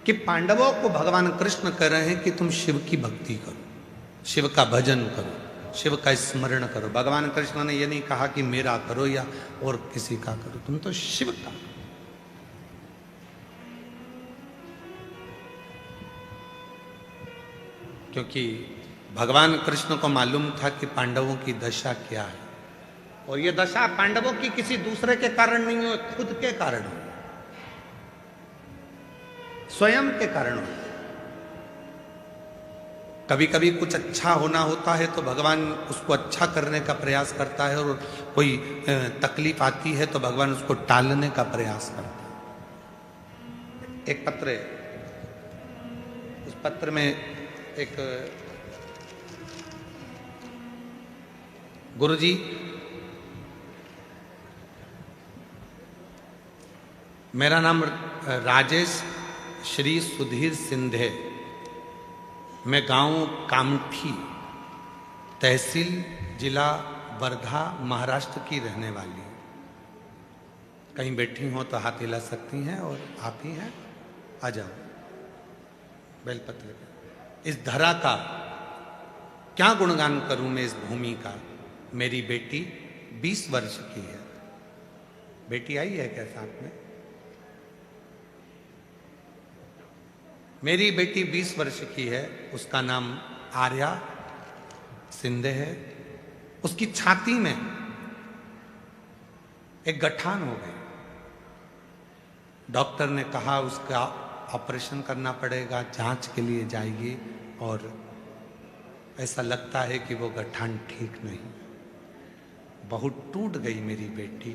कि पांडवों को भगवान कृष्ण कह रहे हैं कि तुम शिव की भक्ति करो, शिव का भजन करो, शिव का स्मरण करो। भगवान कृष्ण ने यह नहीं कहा कि मेरा करो या और किसी का करो, तुम तो शिव का। क्योंकि भगवान कृष्ण को मालूम था कि पांडवों की दशा क्या है, और यह दशा पांडवों की किसी दूसरे के कारण नहीं हो, खुद के कारण हो, स्वयं के कारण हो। कभी कभी कुछ अच्छा होना होता है तो भगवान उसको अच्छा करने का प्रयास करता है, और कोई तकलीफ आती है तो भगवान उसको टालने का प्रयास करता है। एक पत्र है, उस पत्र में एक गुरुजी, मेरा नाम राजेश श्री सुधीर सिंधे, मैं गांव कामठी, तहसील जिला वर्धा, महाराष्ट्र की रहने वाली हूँ। कहीं बैठी हो तो हाथ हिला सकती हैं, और आप ही हैं, आ जाओ। बेलपत्र इस धरा का क्या गुणगान करूं मैं, इस भूमि का। मेरी बेटी 20 वर्ष की है। बेटी आई है क्या साथ में? मेरी बेटी 20 वर्ष की है, उसका नाम आर्या सिंधे है। उसकी छाती में एक गठान हो गई। डॉक्टर ने कहा उसका ऑपरेशन करना पड़ेगा, जांच के लिए जाएगी, और ऐसा लगता है कि वो गठान ठीक नहीं। बहुत टूट गई मेरी बेटी,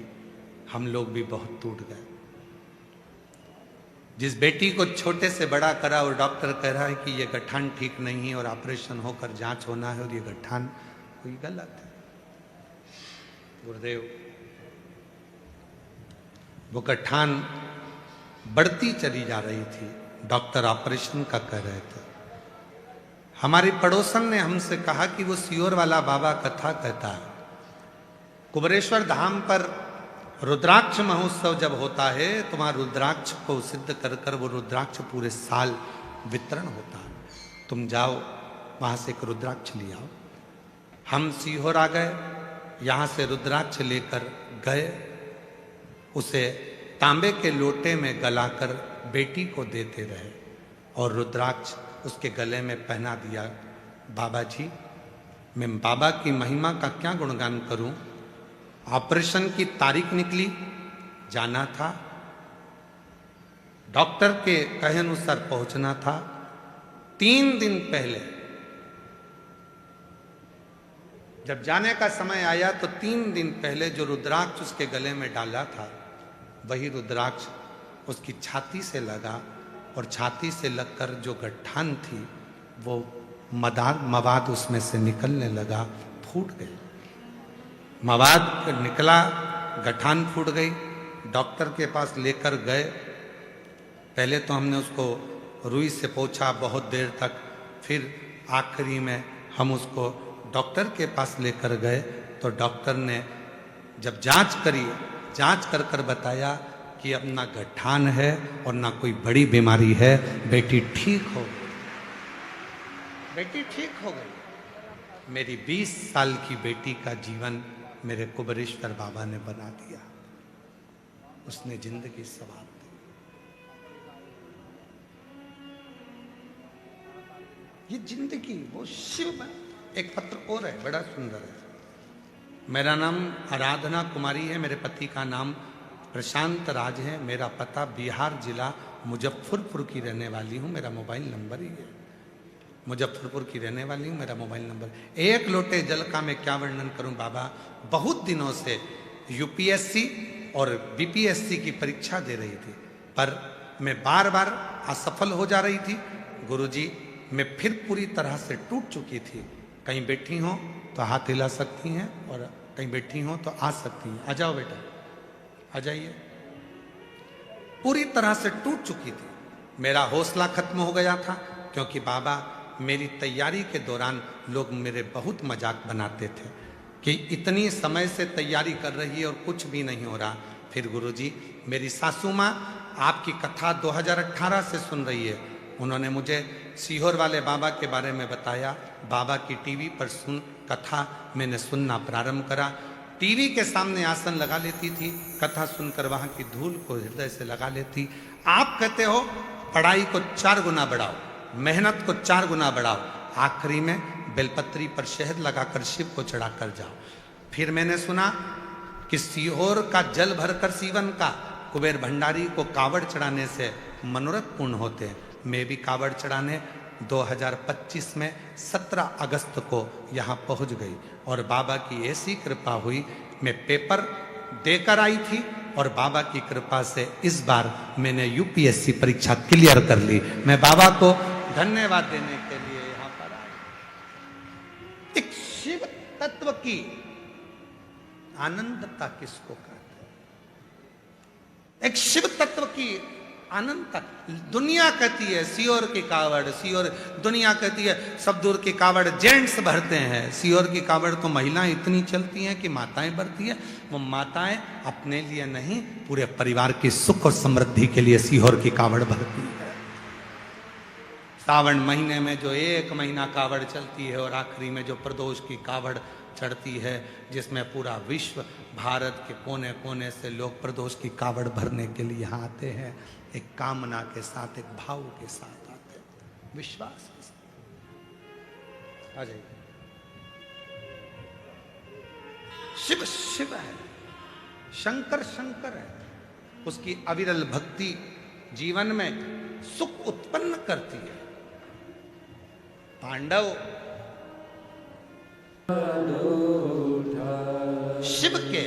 हम लोग भी बहुत टूट गए। जिस बेटी को छोटे से बड़ा करा और डॉक्टर कह रहा है कि ये गठान ठीक नहीं है और ऑपरेशन होकर जांच होना है, और ये गठान कोई गलत है। गुरुदेव, वो गठान बढ़ती चली जा रही थी, डॉक्टर ऑपरेशन का कह रहे थे। हमारी पड़ोसन ने हमसे कहा कि वो सियोर वाला बाबा कथा कहता है, कुबरेश्वर धाम पर रुद्राक्ष महोत्सव जब होता है तो वहां रुद्राक्ष को सिद्ध कर कर वो रुद्राक्ष पूरे साल वितरण होता है। तुम जाओ वहां से एक रुद्राक्ष ले आओ। हम सीहोर आ गए, यहां से रुद्राक्ष लेकर गए, उसे तांबे के लोटे में गलाकर बेटी को देते रहे, और रुद्राक्ष उसके गले में पहना दिया। बाबा जी, मैं बाबा की महिमा का क्या गुणगान करूं। ऑपरेशन की तारीख निकली, जाना था, डॉक्टर के कहे अनुसार पहुंचना था। 3 दिन पहले जब जाने का समय आया तो 3 दिन पहले जो रुद्राक्ष उसके गले में डाला था, वही रुद्राक्ष उसकी छाती से लगा, और छाती से लगकर जो गठान थी वो मवाद उसमें से निकलने लगा, फूट गई। मवाद निकला, गठान फूट गई। डॉक्टर के पास लेकर गए। पहले तो हमने उसको रुई से पोंछा बहुत देर तक, फिर आखिरी में हम उसको डॉक्टर के पास लेकर गए तो डॉक्टर ने जब जांच करी, जांच कर कर बताया कि अब ना गठान है और ना कोई बड़ी बीमारी है, बेटी ठीक हो गई। बेटी ठीक हो गई। मेरी 20 साल की बेटी का जीवन मेरे कुबरेश्वर बाबा ने बना दिया। उसने जिंदगी संवार दी। ये जिंदगी वो शिव बन। एक पत्र और है, बड़ा सुंदर है। मेरा नाम आराधना कुमारी है, मेरे पति का नाम प्रशांत राज है, मेरा पता बिहार जिला मुजफ्फरपुर की रहने वाली हूँ, मेरा मोबाइल नंबर ही है। मुजफ्फरपुर की रहने वाली हूँ, मेरा मोबाइल नंबर। एक लोटे जल का मैं क्या वर्णन करूँ बाबा। बहुत दिनों से यूपीएससी और बीपीएससी की परीक्षा दे रही थी, पर मैं बार बार असफल हो जा रही थी। गुरुजी, मैं फिर पूरी तरह से टूट चुकी थी। कहीं बैठी हो तो हाथ हिला सकती हैं, और कहीं बैठी हो तो आ सकती हैं। आ जाओ बेटा, आ जाइए। पूरी तरह से टूट चुकी थी। मेरा हौसला खत्म हो गया था, क्योंकि बाबा मेरी तैयारी के दौरान लोग मेरे बहुत मजाक बनाते थे कि इतनी समय से तैयारी कर रही है और कुछ भी नहीं हो रहा। फिर गुरुजी, मेरी सासू माँ आपकी कथा 2018 से सुन रही है। उन्होंने मुझे सीहोर वाले बाबा के बारे में बताया। बाबा की टीवी पर कथा मैंने सुनना प्रारंभ करा। टीवी के सामने आसन लगा लेती थी, कथा सुनकर वहाँ की धूल को हृदय से लगा लेती। आप कहते हो पढ़ाई को 4 गुना बढ़ाओ, मेहनत को 4 गुना बढ़ाओ, आखिरी में बेलपत्री पर शहद लगाकर शिव को चढ़ाकर जाओ। फिर मैंने सुना कि सीहोर का जल भरकर सीवन का कुबेर भंडारी को कावड़ चढ़ाने से मनोरथ पूर्ण होते हैं। मैं भी कावड़ चढ़ाने 2025 में 17 अगस्त को यहाँ पहुँच गई, और बाबा की ऐसी कृपा हुई, मैं पेपर देकर आई थी, और बाबा की कृपा से इस बार मैंने यूपीएससी परीक्षा क्लियर कर ली। मैं बाबा को धन्यवाद देने के लिए यहाँ तत्व की आनंदता किसको कहते हैं? एक शिव तत्व की अनंत। दुनिया कहती है सियोर की कावड़, सियोर दुनिया कहती है सब दूर की कावड़ जेंट्स भरते हैं, सियोर की कावड़ तो महिलाएं इतनी चलती हैं कि माताएं भरती हैं। वो माताएं अपने लिए नहीं, पूरे परिवार की सुख और समृद्धि के लिए सियोर की कावड़ भरती है। सावन महीने में जो एक महीना कावड़ चलती है और आखिरी में जो प्रदोष की कावड़ चढ़ती है, जिसमें पूरा विश्व भारत के कोने कोने से लोग प्रदोष की कावड़ भरने के लिए यहाँ आते हैं, एक कामना के साथ, एक भाव के साथ आते हैं, विश्वास के साथ। आ जाइए। शिव शिव है, शंकर शंकर है। उसकी अविरल भक्ति जीवन में सुख उत्पन्न करती है। पांडव शिव के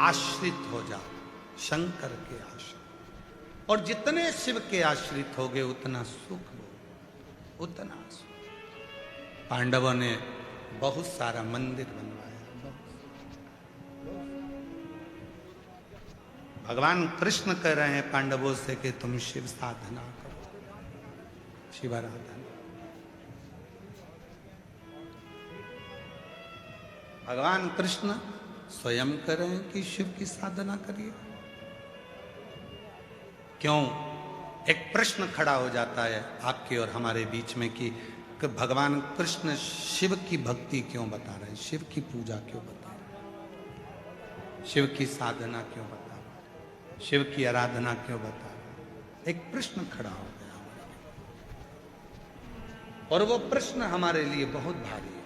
आश्रित हो जाओ, शंकर के आश्रित, और जितने शिव के आश्रित होगे उतना सुख लो, उतना सुख। पांडवों ने बहुत सारा मंदिर बनवाया। भगवान कृष्ण कह रहे हैं पांडवों से कि तुम शिव साधना करो, शिवाराधना। भगवान कृष्ण स्वयं कह रहे हैं कि शिव की साधना करिए। क्यों? एक प्रश्न खड़ा हो जाता है आपके और हमारे बीच में कि भगवान कृष्ण शिव की भक्ति क्यों बता रहे हैं, शिव की पूजा क्यों बता रहे हैं, शिव की साधना क्यों बता रहे हैं, शिव की आराधना क्यों बता रहे हैं। एक प्रश्न खड़ा हो गया और वो प्रश्न हमारे लिए बहुत भारी है।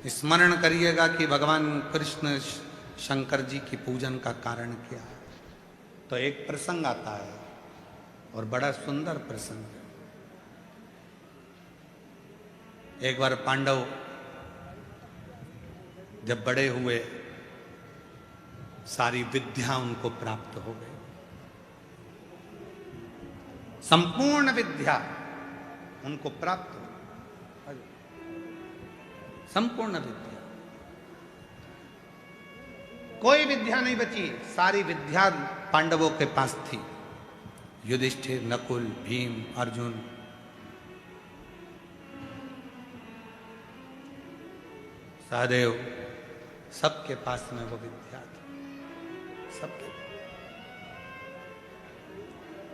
स्मरण करिएगा कि भगवान कृष्ण शंकर जी की पूजन का कारण क्या है। तो एक प्रसंग आता है और बड़ा सुंदर प्रसंग है। एक बार पांडव जब बड़े हुए, सारी विद्या उनको प्राप्त हो गई, संपूर्ण विद्या उनको प्राप्त हो, संपूर्ण विद्या, कोई विद्या नहीं बची, सारी विद्या पांडवों के पास थी। युधिष्ठिर, नकुल, भीम, अर्जुन, सहदेव, सबके पास में वो विद्या थी, सबके।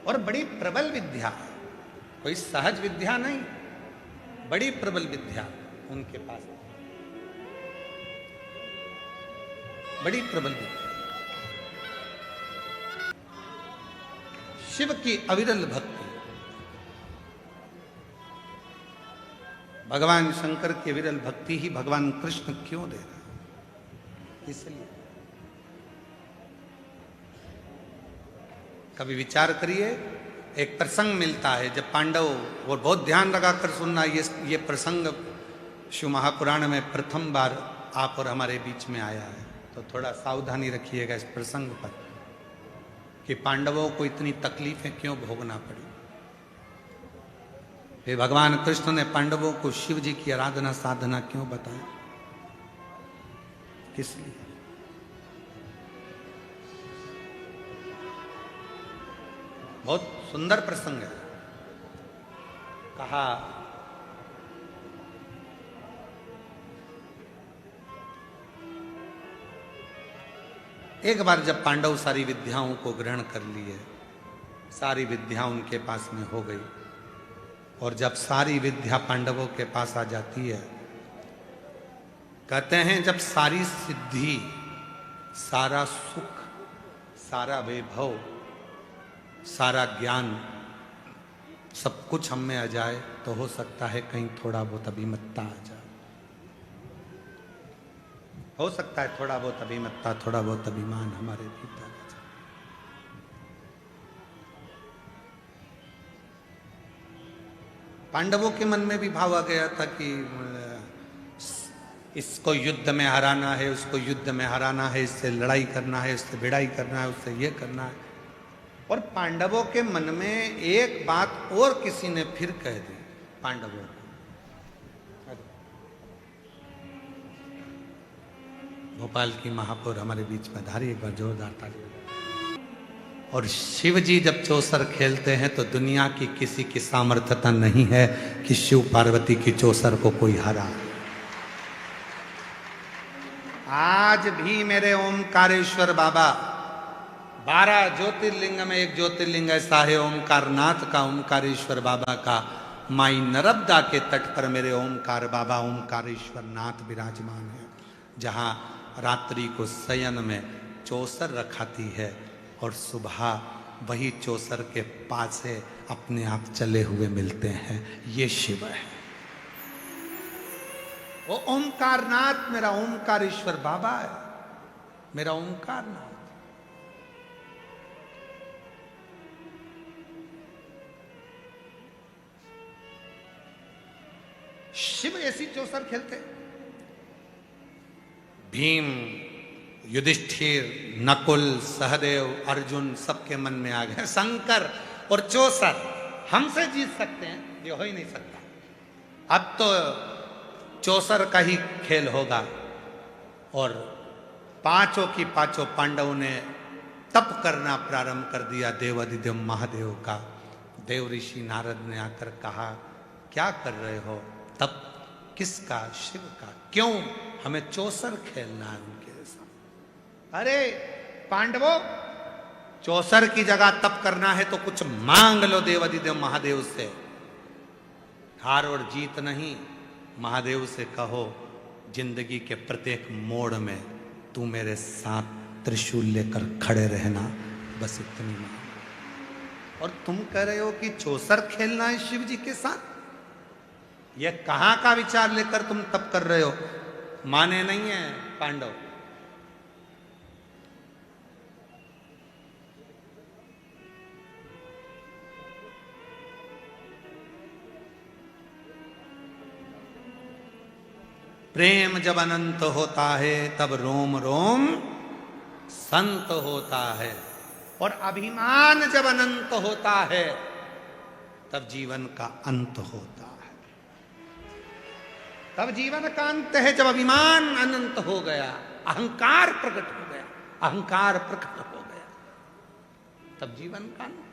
और बड़ी प्रबल विद्या, कोई सहज विद्या नहीं, बड़ी प्रबल विद्या उनके पास, बड़ी प्रबल विद्या। शिव की अविरल भक्ति, भगवान शंकर की अविरल भक्ति ही भगवान कृष्ण क्यों दे रहे हैं? इसलिए कभी विचार करिए। एक प्रसंग मिलता है जब पांडव, और बहुत ध्यान लगाकर सुनना, ये प्रसंग शिव महापुराण में प्रथम बार आप और हमारे बीच में आया है, तो थोड़ा सावधानी रखिएगा इस प्रसंग पर कि पांडवों को इतनी तकलीफें क्यों भोगना पड़ी। फिर भगवान कृष्ण ने पांडवों को शिव जी की आराधना साधना क्यों बताया, किस लिए? बहुत सुंदर प्रसंग है। कहा एक बार जब पांडव सारी विद्याओं को ग्रहण कर लिए, सारी विद्या उनके पास में हो गई, और जब सारी विद्या पांडवों के पास आ जाती है, कहते हैं जब सारी सिद्धि, सारा सुख, सारा वैभव, सारा ज्ञान, सब कुछ हम में आ जाए, तो हो सकता है कहीं थोड़ा बहुत अभिमत्ता आ जाए, हो सकता है थोड़ा बहुत अभिमत्ता, थोड़ा बहुत अभिमान हमारे भीतर आ जाए। पांडवों के मन में भी भाव आ गया था कि इसको युद्ध में हराना है, उसको युद्ध में हराना है, इससे लड़ाई करना है, इससे भिड़ाई करना है, उससे ये करना है। और पांडवों के मन में एक बात और किसी ने फिर कह दी पांडवों को, भोपाल की महापौर हमारे बीच में धारी, एक बार जोरदार ताली। और शिव जी जब चौसर खेलते हैं तो दुनिया की किसी की सामर्थ्यता नहीं है कि शिव पार्वती की चौसर को कोई हरा। आज भी मेरे ओमकारेश्वर बाबा, 12 ज्योतिर्लिंग में एक ज्योतिर्लिंग ऐसा है ओमकारनाथ का, ओमकारेश्वर बाबा का। माई नर्मदा के तट पर मेरे ओमकार बाबा ओमकारेश्वर नाथ विराजमान है, जहां रात्रि को शयन में चौसर रखाती है और सुबह वही चौसर के पास से अपने आप चले हुए मिलते हैं। ये शिव है, वो ओमकारनाथ मेरा ओमकारेश्वर बाबा है, मेरा ओमकारनाथ। शिव ऐसी चौसर खेलते। भीम, युधिष्ठिर, नकुल, सहदेव, अर्जुन सबके मन में आ गए शंकर और चौसर हमसे जीत सकते हैं, ये हो ही नहीं सकता। अब तो चौसर का ही खेल होगा। और पांचों की पांचों पांडवों ने तप करना प्रारंभ कर दिया देवादिदेव महादेव का। देव ऋषि नारद ने आकर कहा, क्या कर रहे हो? तप किसका? शिव का। क्यों? हमें चौसर खेलना है उनके साथ। अरे पांडवों, चौसर की जगह तप करना है तो कुछ मांग लो देवादिदेव महादेव से। हार और जीत नहीं, महादेव से कहो जिंदगी के प्रत्येक मोड़ में तू मेरे साथ त्रिशूल लेकर खड़े रहना, बस इतनी मांग। और तुम कह रहे हो कि चौसर खेलना है शिव जी के साथ? ये कहां का विचार लेकर तुम तप कर रहे हो? माने नहीं है पांडव। प्रेम जब अनंत होता है तब रोम रोम संत होता है, और अभिमान जब अनंत होता है तब जीवन का अंत होता है। तब जीवन का अंत है जब अभिमान अनंत हो गया, अहंकार प्रकट हो गया, अहंकार प्रकट हो गया, तब जीवन का अंत।